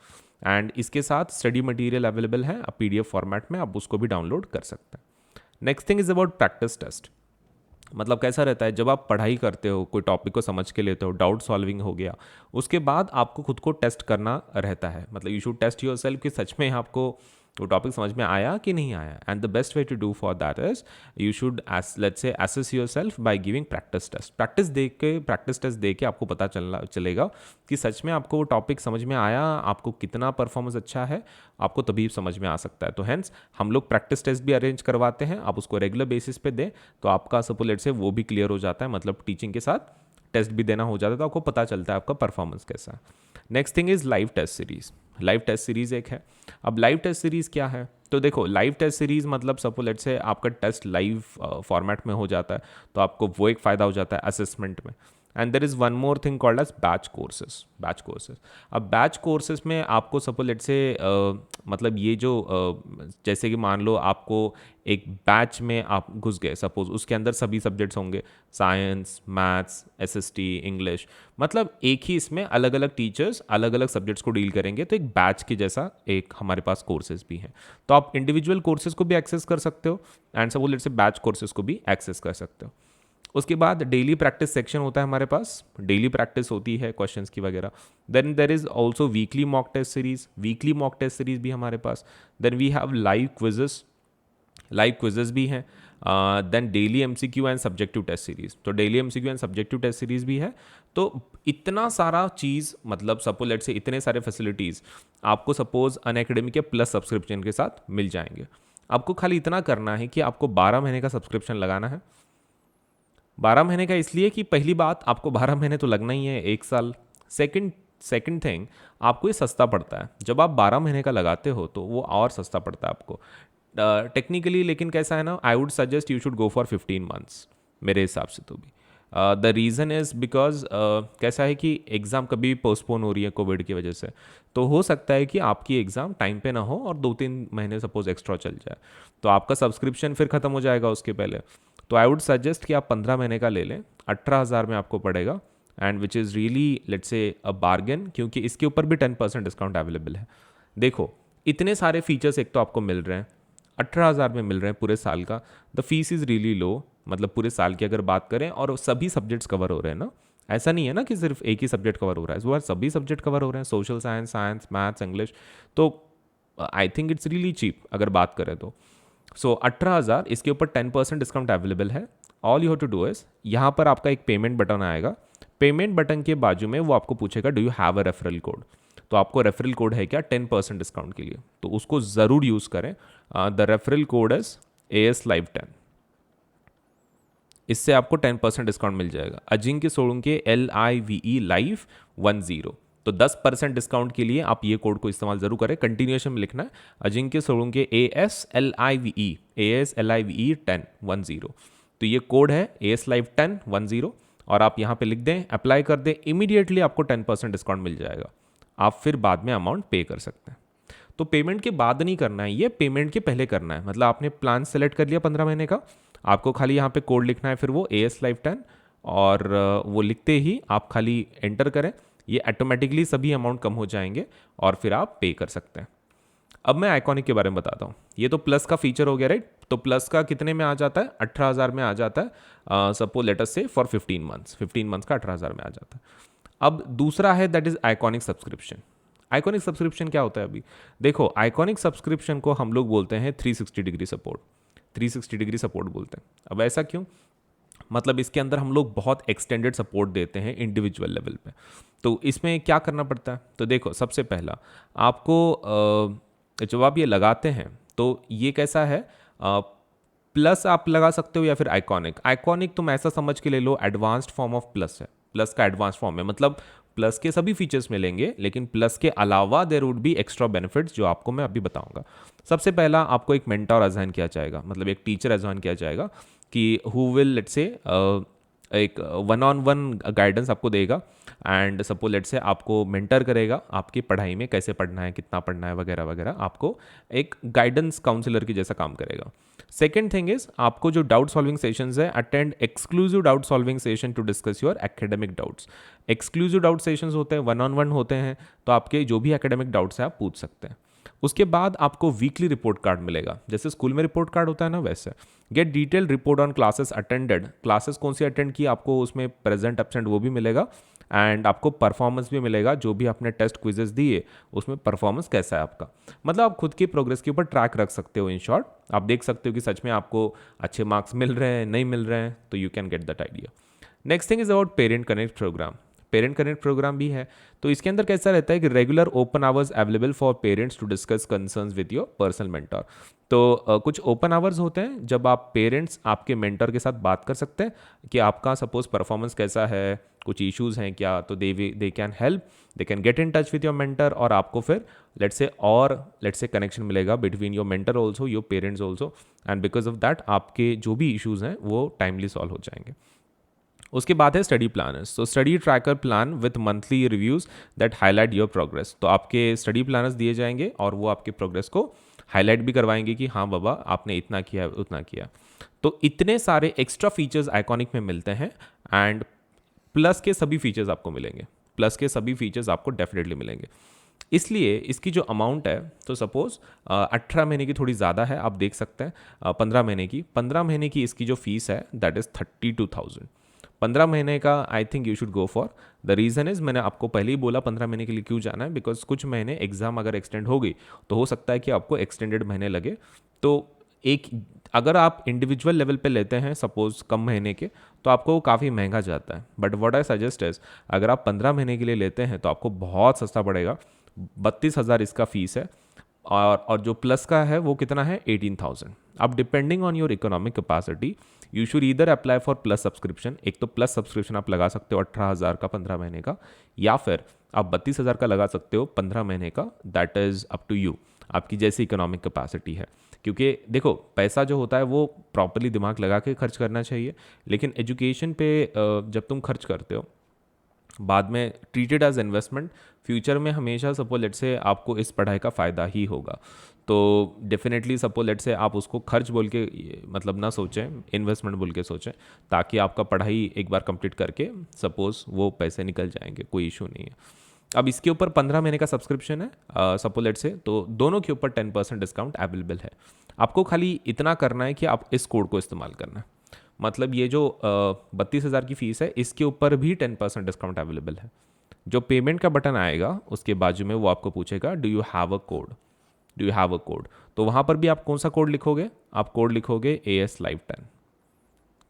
एंड इसके साथ स्टडी मटेरियल अवेलेबल है, आप पीडीएफ फॉर्मेट में आप उसको भी डाउनलोड कर सकते हैं। Next thing is about practice test. मतलब कैसा रहता है, जब आप पढ़ाई करते हो, कोई टॉपिक को समझ के लेते हो, डाउट सॉल्विंग हो गया, उसके बाद आपको खुद को टेस्ट करना रहता है। मतलब you should test your yourself सच में आपको वो टॉपिक समझ में आया कि नहीं आया। And the best way to do for that is you should let's say assess yourself by giving practice test. Practice test दे के आपको पता चलेगा कि सच में आपको वो टॉपिक समझ में आया, आपको कितना परफॉर्मेंस अच्छा है, आपको तभी समझ में आ सकता है। तो हेंस हम लोग प्रैक्टिस टेस्ट भी अरेंज करवाते हैं, आप उसको रेगुलर बेसिस पे दें तो आपका सपोलेट से वो भी क्लियर हो जाता है। मतलब टीचिंग के साथ टेस्ट भी देना हो जाता है, तो आपको पता चलता है आपका परफॉर्मेंस कैसा है। Next thing is live test series. Live test series एक है। अब लाइव टेस्ट सीरीज क्या है, तो देखो लाइव टेस्ट सीरीज मतलब सपोलेट से आपका टेस्ट लाइव फॉर्मेट में हो जाता है, तो आपको वो एक फ़ायदा हो जाता है असेसमेंट में। And there is one more thing called as batch courses. अब बैच कोर्सेज में आपको सपोलेट से मतलब ये जो जैसे कि मान लो आपको एक बैच में आप घुस गए, सपोज उसके अंदर सभी सब्जेक्ट्स होंगे, साइंस, मैथ्स, एसएसटी, इंग्लिश, मतलब एक ही इसमें अलग अलग टीचर्स अलग अलग सब्जेक्ट्स को डील करेंगे, तो एक बैच की जैसा एक हमारे पास कोर्सेज भी हैं। तो आप इंडिविजुअल कोर्सेज को भी एक्सेस कर सकते हो एंड सपोज से बैच कोर्सेज को भी एक्सेस कर सकते हो। उसके बाद डेली प्रैक्टिस सेक्शन होता है हमारे पास, डेली प्रैक्टिस होती है क्वेश्चंस की वगैरह। Then there is also weekly mock test series भी हमारे पास। Then we have live quizzes भी हैं। Then daily MCQ and subjective test series, तो daily MCQ and subjective test series भी है। तो इतना सारा चीज़, मतलब सपोलेट से इतने सारे फैसिलिटीज़ आपको सपोज अनएकेडमी के प्लस सब्सक्रिप्शन के साथ मिल जाएंगे। आपको खाली इतना करना है कि आपको 12 महीने का सब्सक्रिप्शन लगाना है। 12 महीने का इसलिए कि पहली बात आपको 12 महीने तो लगना ही है, 1 साल। सेकंड थिंग, आपको ये सस्ता पड़ता है। जब आप 12 महीने का लगाते हो तो वो और सस्ता पड़ता है आपको टेक्निकली। लेकिन कैसा है ना, I would suggest you should go for 15 months मेरे हिसाब से तो भी। द रीज़न इज़ बिकॉज कैसा है कि एग्ज़ाम कभी पोस्टपोन हो रही है कोविड की वजह से, तो हो सकता है कि आपकी एग्ज़ाम टाइम पे ना हो और 2-3 महीने सपोज एक्स्ट्रा चल जाए, तो आपका सब्सक्रिप्शन फिर ख़त्म हो जाएगा उसके पहले। तो आई वुड सजेस्ट कि आप 15 महीने का ले लें, 18,000 में आपको पड़ेगा, and which is really let's say a bargain, क्योंकि इसके ऊपर भी 10% डिस्काउंट अवेलेबल है। देखो इतने सारे फीचर्स एक तो आपको मिल रहे हैं, 18,000 में मिल रहे हैं पूरे साल का। The fees is really low, मतलब पूरे साल की अगर बात करें, और सभी सब्जेक्ट्स कवर हो रहे हैं ना। ऐसा नहीं है ना कि सिर्फ एक ही सब्जेक्ट कवर हो रहा है, वो सभी सब्जेक्ट कवर हो रहे हैं, सोशल साइंस, मैथ्स, इंग्लिश। तो I think it's really cheap अगर बात करें तो। सो 18,000, इसके ऊपर 10% डिस्काउंट अवेलेबल है। All you have to do is, यहाँ पर आपका एक पेमेंट बटन आएगा। पेमेंट बटन के बाजू में वो आपको पूछेगा do you have a referral code, तो आपको रेफरल कोड है क्या 10% डिस्काउंट के लिए, तो उसको ज़रूर यूज़ करें। The referral code is AS Live 10, इससे आपको 10% डिस्काउंट मिल जाएगा। अजिंक्य सोलंके LIVE Live 10, तो 10% डिस्काउंट के लिए आप ये कोड को इस्तेमाल जरूर करें। कंटिन्यूएशन में लिखना है अजिंक्य सोलंके AS LIVE 10, तो ये कोड है AS Live 10, और आप यहाँ पे लिख दें, अप्लाई कर दें, इमीडिएटली आपको 10% डिस्काउंट मिल जाएगा। आप फिर बाद में अमाउंट पे कर सकते हैं। तो पेमेंट के बाद नहीं करना है, ये पेमेंट के पहले करना है। मतलब आपने प्लान सेलेक्ट कर लिया 15 महीने का, आपको खाली यहाँ पे कोड लिखना है, फिर वो AS Live 10, और वो लिखते ही आप खाली एंटर करें, ये ऑटोमेटिकली सभी अमाउंट कम हो जाएंगे और फिर आप पे कर सकते हैं। अब मैं आइकॉनिक के बारे में बताता हूँ। ये तो प्लस का फीचर हो गया, राइट। तो प्लस का कितने में आ जाता है, 18,000 में आ जाता है। सपोज लेट अस से फॉर 15 मंथ्स का 18,000 में आ जाता है। अब दूसरा है that is iconic subscription. Iconic subscription क्या होता है, अभी देखो आइकॉनिक सब्सक्रिप्शन को हम लोग बोलते हैं 360 डिग्री सपोर्ट, 360 डिग्री सपोर्ट बोलते हैं। अब ऐसा क्यों, मतलब इसके अंदर हम लोग बहुत एक्सटेंडेड सपोर्ट देते हैं इंडिविजुअल लेवल पे। तो इसमें क्या करना पड़ता है, तो देखो सबसे पहला आपको जब आप ये लगाते हैं तो ये कैसा है, प्लस आप लगा सकते हो या फिर आइकॉनिक तुम ऐसा समझ के ले लो एडवांस्ड फॉर्म ऑफ प्लस है। प्लस का एडवांस फॉर्म है, मतलब प्लस के सभी फीचर्स मिलेंगे, लेकिन प्लस के अलावा there would be extra benefits जो आपको मैं अभी बताऊंगा। सबसे पहला आपको एक मेंटर असाइन किया जाएगा, मतलब एक टीचर असाइन किया जाएगा कि हु विल लेट्स से एक वन ऑन वन गाइडेंस आपको देगा एंड सपोज लेट से आपको मेंटर करेगा आपकी पढ़ाई में, कैसे पढ़ना है, कितना पढ़ना है वगैरह वगैरह, आपको एक गाइडेंस काउंसलर की जैसा काम करेगा। सेकेंड थिंग इज आपको जो डाउट सॉल्विंग सेशंस है, attend exclusive doubt solving session to discuss your academic doubts. Exclusive doubt sessions होते हैं, वन ऑन वन होते हैं, तो आपके जो भी एकेडमिक डाउट्स हैं आप पूछ सकते हैं। उसके बाद आपको वीकली रिपोर्ट कार्ड मिलेगा, जैसे स्कूल में रिपोर्ट कार्ड होता है ना वैसे। Gate detail report on classes attended, classes कौन सी अटेंड की, आपको उसमें प्रेजेंट एब्सेंट वो भी मिलेगा एंड आपको परफॉर्मेंस भी मिलेगा, जो भी आपने टेस्ट क्विजेस दिए उसमें परफॉर्मेंस कैसा है आपका। मतलब आप खुद की प्रोग्रेस के ऊपर ट्रैक रख सकते हो। इन शॉर्ट आप देख सकते हो कि सच में आपको अच्छे मार्क्स मिल रहे हैं, नहीं मिल रहे हैं, तो you can get that idea. Next thing is about parent connect program. Parent connect program भी है, तो इसके अंदर कैसा रहता है कि regular open hours available for parents to discuss concerns with your personal mentor. तो कुछ ओपन आवर्स होते हैं जब आप पेरेंट्स आपके मेंटर के साथ बात कर सकते हैं कि आपका सपोज परफॉर्मेंस कैसा है, कुछ इश्यूज हैं क्या, तो they can help, they can get in touch with your mentor, और आपको फिर लेट्स से कनेक्शन मिलेगा between your mentor also, your parents also, and because of that आपके जो भी इश्यूज हैं वो टाइमली सॉल्व हो जाएंगे। उसके बाद है स्टडी प्लानर्स। तो study tracker plan with monthly reviews that highlight your progress. तो आपके स्टडी प्लानर्स दिए जाएंगे और वो आपके प्रोग्रेस को हाईलाइट भी करवाएंगे कि हाँ बाबा आपने इतना किया उतना किया। तो इतने सारे एक्स्ट्रा फीचर्स आइकॉनिक में मिलते हैं एंड प्लस के सभी फीचर्स आपको मिलेंगे, प्लस के सभी फीचर्स आपको डेफिनेटली मिलेंगे। इसलिए इसकी जो अमाउंट है, तो सपोज 18 महीने की थोड़ी ज़्यादा है, आप देख सकते हैं 15 महीने की इसकी जो फीस है दैट इज़ 32,000। 15 महीने का I think you should go for. The reason is, मैंने आपको पहले ही बोला 15 महीने के लिए क्यों जाना है, बिकॉज कुछ महीने एग्जाम अगर एक्सटेंड हो गई तो हो सकता है कि आपको एक्सटेंडेड महीने लगे। तो एक अगर आप इंडिविजुअल लेवल पे लेते हैं सपोज कम महीने के, तो आपको काफ़ी महंगा जाता है। But what I suggest is, अगर आप 15 महीने के लिए लेते हैं तो आपको बहुत सस्ता पड़ेगा। 32,000 इसका फीस है, और जो प्लस का है वो कितना है 18,000। अब depending on your economic capacity you should either apply for plus subscription. एक तो प्लस सब्सक्रिप्शन आप लगा सकते हो 18,000 का 15 महीने का, या फिर आप 32,000 का लगा सकते हो 15 महीने का। That is up to you, आपकी जैसी इकोनॉमिक कैपेसिटी है। क्योंकि देखो पैसा जो होता है वो प्रॉपरली दिमाग लगा के खर्च करना चाहिए, लेकिन एजुकेशन पे जब तुम खर्च करते हो बाद में ट्रीटेड एज इन्वेस्टमेंट, फ्यूचर में हमेशा सपोज लेट से आपको इस पढ़ाई का फ़ायदा ही होगा। तो डेफिनेटली सपोज लेट से आप उसको खर्च बोल के मतलब ना सोचें, इन्वेस्टमेंट बोल के सोचें, ताकि आपका पढ़ाई एक बार कंप्लीट करके सपोज वो पैसे निकल जाएंगे, कोई इशू नहीं है। अब इसके ऊपर 15 महीने का सब्सक्रिप्शन है सपोज लेट से, तो दोनों के ऊपर 10% डिस्काउंट अवेलेबल है। आपको खाली इतना करना है कि आप इस कोड को इस्तेमाल करना है। मतलब ये जो 32,000 की फ़ीस है इसके ऊपर भी 10% डिस्काउंट अवेलेबल है। जो पेमेंट का बटन आएगा उसके बाजू में वो आपको पूछेगा do you have a code, do you have a code. तो वहाँ पर भी आप कौन सा कोड लिखोगे, आप कोड लिखोगे AS Live 10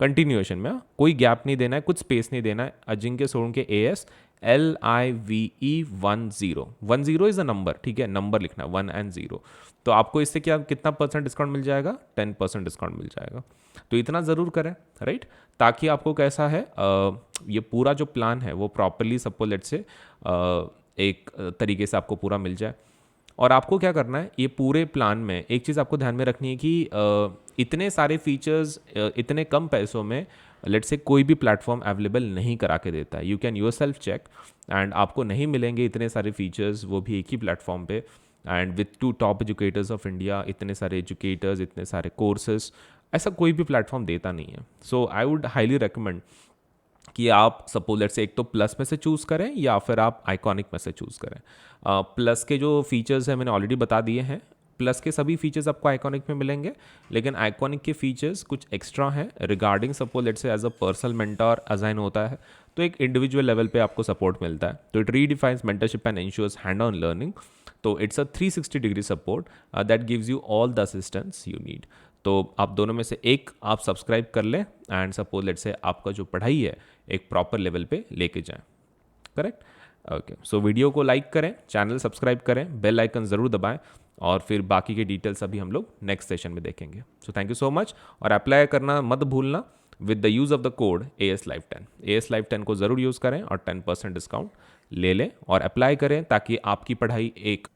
कंटिन्यूएशन में। कोई गैप नहीं देना है, कुछ स्पेस नहीं देना है। Ajinkya Solanki AS LIVE 10 is a number, ठीक है, नंबर लिखना 1 and 0। तो आपको इससे क्या कितना परसेंट डिस्काउंट मिल जाएगा, 10% डिस्काउंट मिल जाएगा। तो इतना ज़रूर करें, राइट, ताकि आपको कैसा है ये पूरा जो प्लान है वो प्रॉपरली सपोज लेट से एक तरीके से आपको पूरा मिल जाए। और आपको क्या करना है, ये पूरे प्लान में एक चीज़ आपको ध्यान में रखनी है कि इतने सारे फीचर्स इतने कम पैसों में लेट से कोई भी प्लेटफॉर्म अवेलेबल नहीं करा के देता है। You can yourself check, and आपको नहीं मिलेंगे इतने सारे फीचर्स, वो भी एक ही प्लेटफॉर्म पे, and with 2 top educators of India, इतने सारे एजुकेटर्स, इतने सारे कोर्सेज, ऐसा कोई भी प्लेटफॉर्म देता नहीं है। सो आई वुड हाईली रिकमेंड कि आप सपोज लेट से एक तो प्लस में से चूज़ करें या फिर आप आइकॉनिक में से चूज़ करें। प्लस के जो फीचर्स हैं मैंने ऑलरेडी बता दिए हैं। प्लस के सभी फीचर्स आपको आइकॉनिक में मिलेंगे, लेकिन आइकॉनिक के फीचर्स कुछ एक्स्ट्रा हैं regarding suppose let say as a personal mentor assign होता है, तो एक इंडिविजुअल लेवल पे आपको सपोर्ट मिलता है। तो it redefines mentorship and ensures hand on learning. तो it's a 360 degree support that gives you all the assistance you need. तो आप दोनों में से एक आप सब्सक्राइब कर लें एंड सपोज लेट से आपका जो पढ़ाई है एक प्रॉपर लेवल पे लेके जाएं, करेक्ट। ओके, सो वीडियो को लाइक करें, चैनल सब्सक्राइब करें, बेल आइकन ज़रूर दबाएं, और फिर बाकी के डिटेल्स अभी हम लोग नेक्स्ट सेशन में देखेंगे। So thank you so much, और अप्लाई करना मत भूलना with the use of the code AS Live 10। AS Live 10 को ज़रूर यूज़ करें और 10% डिस्काउंट ले लें और अप्लाई करें, ताकि आपकी पढ़ाई एक,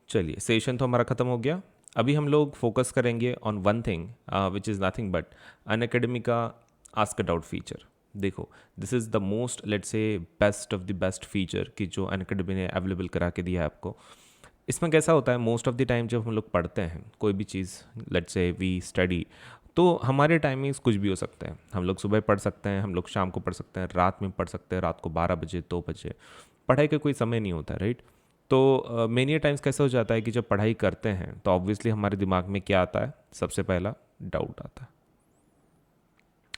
चलिए सेशन तो हमारा ख़त्म हो गया। अभी हम लोग फोकस करेंगे on one thing which is nothing but Unacademy का आस्क अ डाउट फीचर। देखो, this is the most let's से best of the best feature कि जो अनअकैडमी ने अवेलेबल करा के दिया है आपको। इसमें कैसा होता है, मोस्ट ऑफ द टाइम जब हम लोग पढ़ते हैं कोई भी चीज़, लेट्स से वी स्टडी, तो हमारे टाइमिंग्स कुछ भी हो सकते हैं। हम लोग सुबह पढ़ सकते हैं, हम लोग शाम को पढ़ सकते हैं, रात में पढ़ सकते हैं, रात को 12 बजे 2 बजे, पढ़ाई का कोई समय नहीं होता, राइट। तो मेनी टाइम्स कैसा हो जाता है कि जब पढ़ाई करते हैं तो ऑब्वियसली हमारे दिमाग में क्या आता है, सबसे पहला डाउट आता है,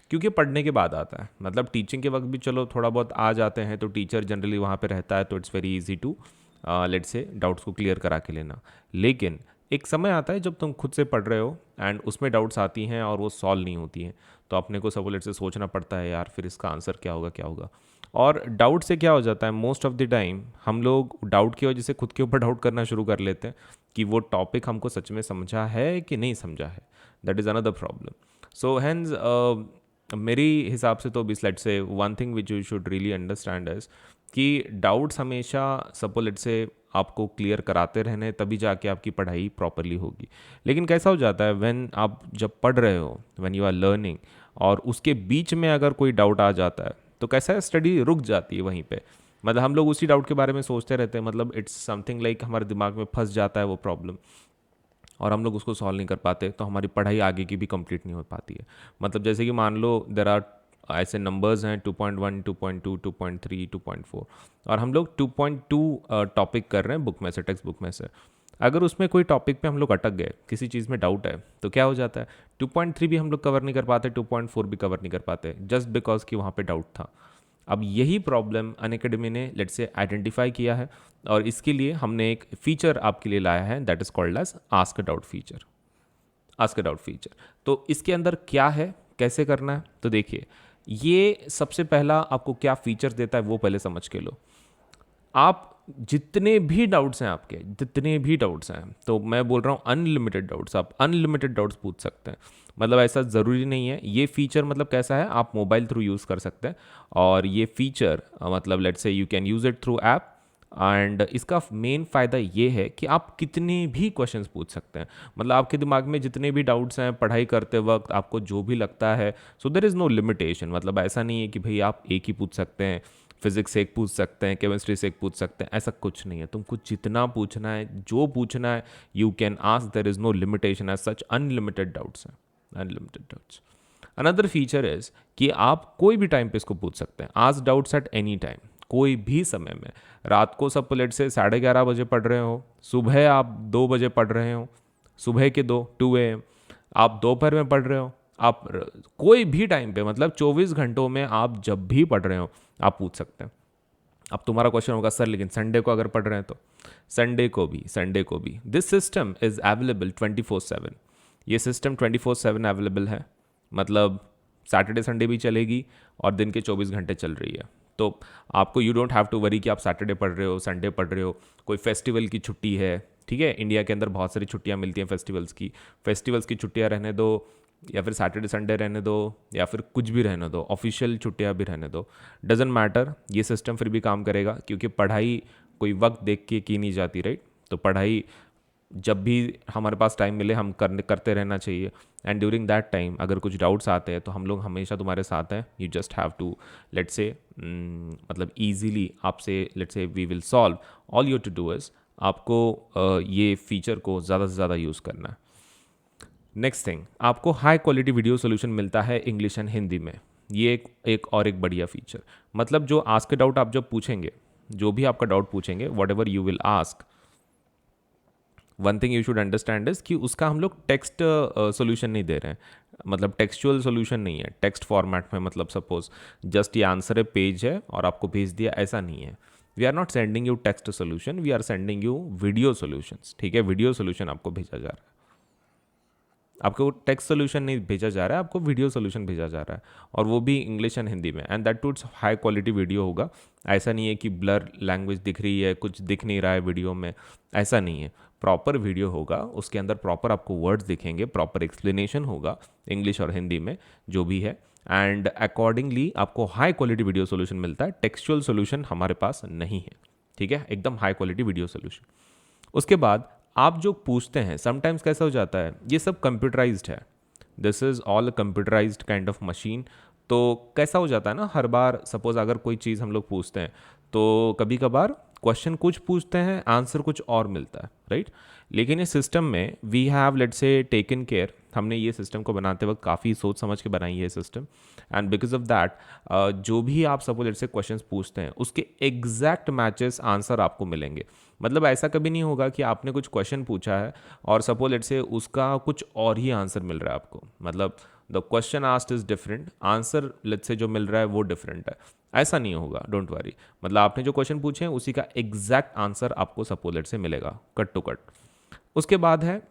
क्योंकि पढ़ने के बाद आता है। मतलब टीचिंग के वक्त भी चलो थोड़ा बहुत आ जाते हैं, तो टीचर जनरली वहाँ पे रहता है, तो it's very easy to let's say doubts को क्लियर करा के लेना। लेकिन एक समय आता है जब तुम खुद से पढ़ रहे हो एंड उसमें डाउट्स आती हैं और वो सॉल्व नहीं होती हैं, तो अपने को सब लेट्स से सोचना पड़ता है, यार फिर इसका आंसर क्या होगा क्या होगा। और डाउट से क्या हो जाता है, मोस्ट ऑफ द टाइम हम लोग डाउट की वजह से खुद के ऊपर डाउट करना शुरू कर लेते हैं कि वो टॉपिक हमको सच में समझा है कि नहीं समझा है। That is another problem. So hence मेरी हिसाब से तो भी let's say one thing which you should really understand is कि डाउट्स हमेशा सपो लेट्स से आपको क्लियर कराते रहने, तभी जाके आपकी पढ़ाई प्रॉपरली होगी। लेकिन कैसा हो जाता है, व्हेन आप जब पढ़ रहे हो, व्हेन यू आर लर्निंग, और उसके बीच में अगर कोई डाउट आ जाता है तो कैसा है, स्टडी रुक जाती है वहीं पे। मतलब हम लोग उसी डाउट के बारे में सोचते रहते हैं, मतलब इट्स समथिंग लाइक हमारे दिमाग में फंस जाता है वो प्रॉब्लम, और हम लोग उसको सॉल्व नहीं कर पाते, तो हमारी पढ़ाई आगे की भी कंप्लीट नहीं हो पाती है। मतलब जैसे कि मान लो देर आर ऐसे नंबर्स हैं 2.1, 2.2, 2.3, 2.4, और हम लोग 2.2 टॉपिक कर रहे हैं बुक में से, टेक्स्ट बुक में से। अगर उसमें कोई टॉपिक पे हम लोग अटक गए, किसी चीज़ में डाउट है, तो क्या हो जाता है, 2.3 भी हम लोग कवर नहीं कर पाते, 2.4 भी कवर नहीं कर पाते, जस्ट बिकॉज कि वहाँ पे डाउट था। अब यही प्रॉब्लम अनअकैडमी ने लेट्स से आइडेंटिफाई किया है, और इसके लिए हमने एक फीचर आपके लिए लाया है, that is called as ask a doubt feature. Ask a doubt feature, तो इसके अंदर क्या है, कैसे करना है, तो देखिए, ये सबसे पहला आपको क्या फीचर देता है वो पहले समझ के लो। आप जितने भी डाउट्स हैं, आपके जितने भी डाउट्स हैं, तो मैं बोल रहा हूँ अनलिमिटेड डाउट्स, आप अनलिमिटेड डाउट्स पूछ सकते हैं। मतलब ऐसा ज़रूरी नहीं है। ये फीचर मतलब कैसा है, आप मोबाइल थ्रू यूज़ कर सकते हैं, और ये फीचर मतलब let's say you can use it through app, and इसका मेन फ़ायदा ये है कि आप कितने भी क्वेश्चंस पूछ सकते हैं। मतलब आपके दिमाग में जितने भी डाउट्स हैं पढ़ाई करते वक्त, आपको जो भी लगता है, so there is no limitation. मतलब ऐसा नहीं है कि भाई आप एक ही पूछ सकते हैं, फिजिक्स से एक पूछ सकते हैं, केमिस्ट्री से एक पूछ सकते हैं, ऐसा कुछ नहीं है। तुमको जितना पूछना है, जो पूछना है, you can ask, there is no limitation as such, unlimited doubts हैं, unlimited doubts. Another feature is कि आप कोई भी टाइम पे इसको पूछ सकते हैं, ask doubts at any time, कोई भी समय में। रात को सब प्लेट से 11:30 बजे पढ़ रहे हो, सुबह आप 2 बजे पढ़ रहे हो, सुबह के 2 AM, आप दोपहर में पढ़ रहे हो, आप कोई भी टाइम पे, मतलब 24 घंटों में आप जब भी पढ़ रहे हो आप पूछ सकते हैं। अब तुम्हारा क्वेश्चन होगा, सर लेकिन संडे को अगर पढ़ रहे हैं तो? संडे को भी दिस सिस्टम इज़ अवेलेबल 24/7। ये सिस्टम 24/7 अवेलेबल है, मतलब सैटरडे संडे भी चलेगी और दिन के 24 घंटे चल रही है। तो आपको you don't have to worry कि आप सैटरडे पढ़ रहे हो, संडे पढ़ रहे हो, कोई फेस्टिवल की छुट्टी है, ठीक है। इंडिया के अंदर बहुत सारी छुट्टियां मिलती हैं फेस्टिवल्स की छुट्टियां रहने दो, या फिर सैटरडे संडे रहने दो, या फिर कुछ भी रहने दो, ऑफिशियल छुट्टियां भी रहने दो, डजेंट मैटर, ये सिस्टम फिर भी काम करेगा, क्योंकि पढ़ाई कोई वक्त देख के की नहीं जाती, राइट। तो पढ़ाई जब भी हमारे पास टाइम मिले हम करते रहना चाहिए, एंड ड्यूरिंग दैट टाइम अगर कुछ डाउट्स आते हैं तो हम लोग हमेशा तुम्हारे साथ हैं। You just have to let's say मतलब ईजीली आपसे let's say we will solve. All you to do is आपको ये फीचर को ज़्यादा से ज़्यादा यूज़ करना है। नेक्स्ट थिंग, आपको हाई क्वालिटी वीडियो सोल्यूशन मिलता है इंग्लिश एंड हिंदी में। ये एक और एक बढ़िया फीचर। मतलब जो आस्क डाउट आप जब पूछेंगे, जो भी आपका डाउट पूछेंगे, what ever you will ask, one thing you should understand is कि उसका हम लोग टेक्स्ट सोल्यूशन नहीं दे रहे हैं, मतलब टेक्सचुअल सोल्यूशन नहीं है टेक्स्ट फॉर्मेट में। मतलब सपोज जस्ट ये आंसर है, पेज है और आपको भेज दिया, ऐसा नहीं है। We are not sending you text solution, we are sending you video solutions, ठीक है। वीडियो सोल्यूशन आपको भेजा जा रहा है, आपको टेक्स्ट सोल्यूशन नहीं भेजा जा रहा है, आपको वीडियो सोल्यूशन भेजा जा रहा है, और वो भी इंग्लिश एंड हिंदी में, and that too high quality video होगा। ऐसा नहीं है कि ब्लर लैंग्वेज दिख रही है, कुछ दिख नहीं रहा है वीडियो में, ऐसा नहीं है। प्रॉपर वीडियो होगा, उसके अंदर प्रॉपर आपको वर्ड्स दिखेंगे, प्रॉपर एक्सप्लेनेशन होगा इंग्लिश और हिंदी में जो भी है, एंड अकॉर्डिंगली आपको हाई क्वालिटी वीडियो सोल्यूशन मिलता है। टेक्सचुअल सोल्यूशन हमारे पास नहीं है, ठीक है, एकदम हाई क्वालिटी वीडियो सोल्यूशन। उसके बाद आप जो पूछते हैं समटाइम्स कैसा हो जाता है, ये सब कंप्यूटराइज्ड है, this is all computerised kind of machine. तो कैसा हो जाता है ना, हर बार सपोज अगर कोई चीज़ हम लोग पूछते हैं तो कभी कभार क्वेश्चन कुछ पूछते हैं, आंसर कुछ और मिलता है, राइट। लेकिन इस सिस्टम में we have let's say taken care, हमने ये सिस्टम को बनाते वक्त काफ़ी सोच समझ के बनाई है system, and because of that जो भी आप सपोज लेट्स से क्वेश्चंस पूछते हैं उसके एग्जैक्ट मैचेस आंसर आपको मिलेंगे। मतलब ऐसा कभी नहीं होगा कि आपने कुछ क्वेश्चन पूछा है और सपोज लेट्स से उसका कुछ और ही आंसर मिल रहा है आपको, मतलब the question asked is different, answer let's say जो मिल रहा है वो डिफरेंट है। ऐसा नहीं होगा, डोंट वरी। मतलब आपने जो क्वेश्चन पूछे हैं उसी का एग्जैक्ट आंसर आपको सपोज लेट्स से मिलेगा, कट टू कट। उसके बाद है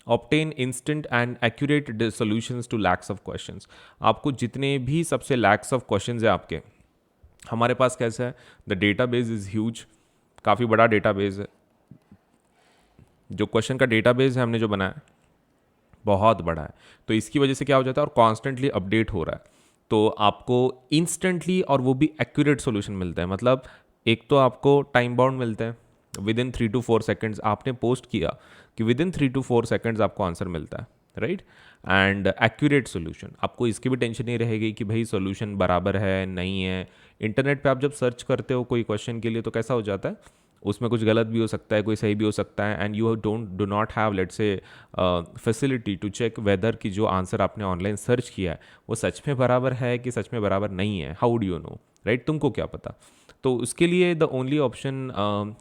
obtain instant and accurate solutions to lakhs of questions. आपको जितने भी सबसे लैक्स ऑफ क्वेश्चंस है आपके, हमारे पास कैसा है, द डेटाबेस इज़ ह्यूज, काफ़ी बड़ा डेटाबेस है। जो क्वेश्चन का डेटाबेस है हमने जो बनाया बहुत बड़ा है, तो इसकी वजह से क्या हो जाता है और कॉन्स्टेंटली अपडेट हो रहा है, तो आपको इंस्टेंटली और वो भी एक्यूरेट सॉल्यूशन मिलता है। मतलब एक तो आपको टाइम बाउंड मिलता है, विद इन 3 to 4 सेकेंड्स आपने पोस्ट किया कि विद इन 3 to 4 सेकेंड्स आपको आंसर मिलता है, राइट। एंड एक्यूरेट सॉल्यूशन, आपको इसकी भी टेंशन नहीं रहेगी कि भाई सॉल्यूशन बराबर है नहीं है। इंटरनेट पे आप जब सर्च करते हो कोई क्वेश्चन के लिए तो कैसा हो जाता है, उसमें कुछ गलत भी हो सकता है, कोई सही भी हो सकता है, and you do not have let's say facility to check whether की जो आंसर आपने ऑनलाइन सर्च किया है वो सच में बराबर है कि सच में बराबर नहीं है। How do you know, right, तुमको क्या पता। तो उसके लिए द ओनली ऑप्शन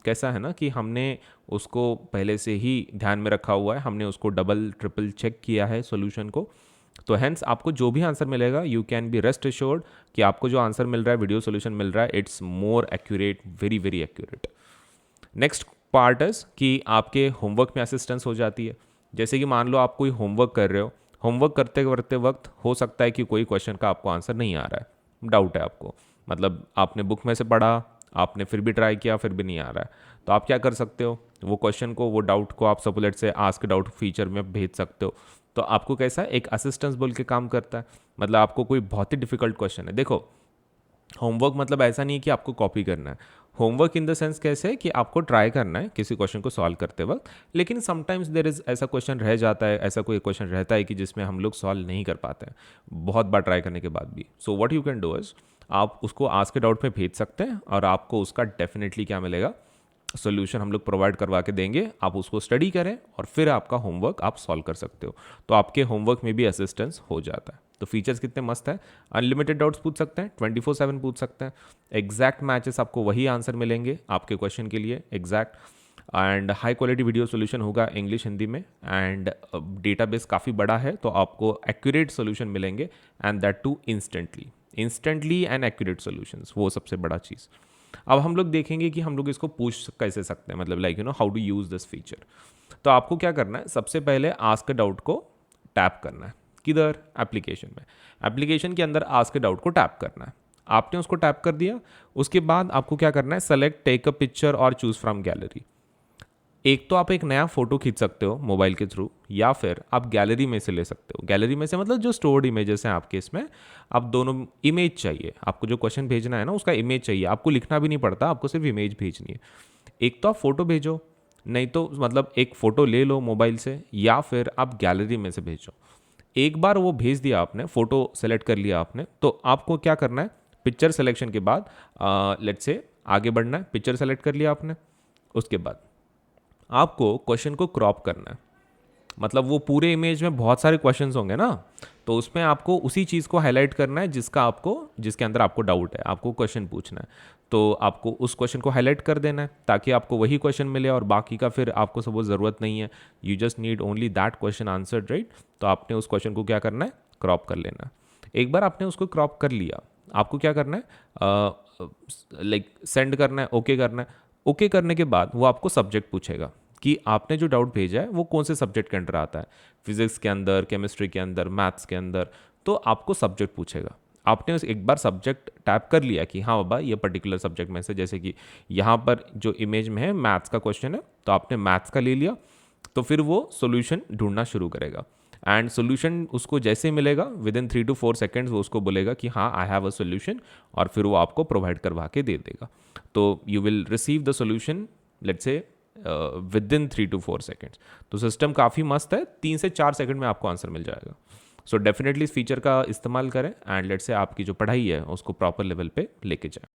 कैसा है ना कि हमने उसको पहले से ही ध्यान में रखा हुआ है, हमने उसको डबल ट्रिपल चेक किया है सॉल्यूशन को। तो हेंस आपको जो भी आंसर मिलेगा you can be rest assured कि आपको जो आंसर मिल रहा है, वीडियो सॉल्यूशन मिल रहा है, it's more accurate, very very accurate. Next part is कि आपके होमवर्क में असिस्टेंस हो जाती है। जैसे कि मान लो आप कोई होमवर्क कर रहे हो, होमवर्क करते करते वक्त हो सकता है कि कोई क्वेश्चन का आपको आंसर नहीं आ रहा है, डाउट है आपको, मतलब आपने बुक में से पढ़ा, आपने फिर भी ट्राई किया, फिर भी नहीं आ रहा है, तो आप क्या कर सकते हो, वो क्वेश्चन को, वो डाउट को आप सपोलेट से आस्क डाउट फीचर में भेज सकते हो। तो आपको कैसा एक असिस्टेंस बोल के काम करता है। मतलब आपको कोई बहुत ही डिफिकल्ट क्वेश्चन है, देखो होमवर्क मतलब ऐसा नहीं है कि आपको कॉपी करना है, होमवर्क इन द सेंस कैसे है कि आपको ट्राई करना है किसी क्वेश्चन को सॉल्व करते वक्त, लेकिन समटाइम्स देर इज़ ऐसा क्वेश्चन रह जाता है, ऐसा कोई क्वेश्चन रहता है कि जिसमें हम लोग सॉल्व नहीं कर पाते हैं बहुत बार ट्राई करने के बाद भी। So what you can do is आप उसको आस्क डाउट पे भेज सकते हैं और आपको उसका डेफिनेटली क्या मिलेगा, सोल्यूशन हम लोग प्रोवाइड करवा के देंगे, आप उसको स्टडी करें और फिर आपका होमवर्क आप सॉल्व कर सकते हो। तो आपके होमवर्क में भी असिस्टेंस हो जाता है। तो फीचर्स कितने मस्त है, अनलिमिटेड डाउट्स पूछ सकते हैं, 24/7 पूछ सकते हैं, एग्जैक्ट मैचेस आपको वही आंसर मिलेंगे आपके क्वेश्चन के लिए exact, and high quality video solution होगा इंग्लिश हिंदी में, एंड डेटाबेस काफ़ी बड़ा है तो आपको एक्यूरेट सोल्यूशन मिलेंगे, and that too instantly and accurate solutions, वो सबसे बड़ा चीज़। अब हम लोग देखेंगे कि हम लोग इसको पूछ कैसे सकते हैं, मतलब like you know how to use this feature. तो आपको क्या करना है, सबसे पहले आस्क डाउट को टैप करना है, किधर, एप्लीकेशन में, एप्लीकेशन के अंदर आस्क डाउट को टैप करना है। आपने उसको टैप कर दिया, उसके बाद आपको क्या करना है, सेलेक्ट टेक अ पिक्चर और चूज फ्रॉम गैलरी। एक तो आप एक नया फोटो खींच सकते हो मोबाइल के थ्रू, या फिर आप गैलरी में से ले सकते हो। गैलरी में से मतलब जो स्टोर्ड इमेजेस हैं आपके, इसमें आप दोनों इमेज चाहिए, आपको जो क्वेश्चन भेजना है ना उसका इमेज चाहिए, आपको लिखना भी नहीं पड़ता, आपको सिर्फ इमेज भेजनी है। एक तो आप फोटो भेजो, नहीं तो मतलब एक फ़ोटो ले लो मोबाइल से, या फिर आप गैलरी में से भेजो। एक बार वो भेज दिया आपने, फ़ोटो सेलेक्ट कर लिया आपने, तो आपको क्या करना है, पिक्चर सेलेक्शन के बाद लेट्स से आगे बढ़ना है। पिक्चर सेलेक्ट कर लिया आपने, उसके बाद आपको क्वेश्चन को क्रॉप करना है। मतलब वो पूरे इमेज में बहुत सारे क्वेश्चंस होंगे ना, तो उसमें आपको उसी चीज़ को हाईलाइट करना है जिसके अंदर आपको डाउट है, आपको क्वेश्चन पूछना है, तो आपको उस क्वेश्चन को हाईलाइट कर देना है ताकि आपको वही क्वेश्चन मिले और बाकी का फिर आपको सब ज़रूरत नहीं है, you just need only that question answered, right. तो आपने उस क्वेश्चन को क्या करना है, क्रॉप कर लेना है। एक बार आपने उसको क्रॉप कर लिया, आपको क्या करना है, लाइक सेंड करना है, ओके करना है। ओके करने के बाद वो आपको सब्जेक्ट पूछेगा कि आपने जो डाउट भेजा है वो कौन से सब्जेक्ट के अंदर आता है, फिजिक्स के अंदर, केमिस्ट्री के अंदर, मैथ्स के अंदर, तो आपको सब्जेक्ट पूछेगा। आपने एक बार सब्जेक्ट टैप कर लिया कि हाँ बाबा ये पर्टिकुलर सब्जेक्ट में से, जैसे कि यहाँ पर जो इमेज में है मैथ्स का क्वेश्चन है, तो आपने मैथ्स का ले लिया, तो फिर वो सोल्यूशन ढूंढना शुरू करेगा, एंड सोल्यूशन उसको जैसे ही मिलेगा विद इन 3 to 4 सेकेंड्स वो उसको बोलेगा कि हाँ आई हैव अ सोल्यूशन, और फिर वो आपको प्रोवाइड करवा के दे देगा। तो you will receive the solution let's say with in 3 to 4 seconds. तो सिस्टम काफ़ी मस्त है, 3 से 4 सेकंड में आपको आंसर मिल जाएगा। सो डेफिनेटली इस फीचर का इस्तेमाल करें एंड लेट्स से आपकी जो पढ़ाई है उसको प्रॉपर लेवल पे लेके जाएं।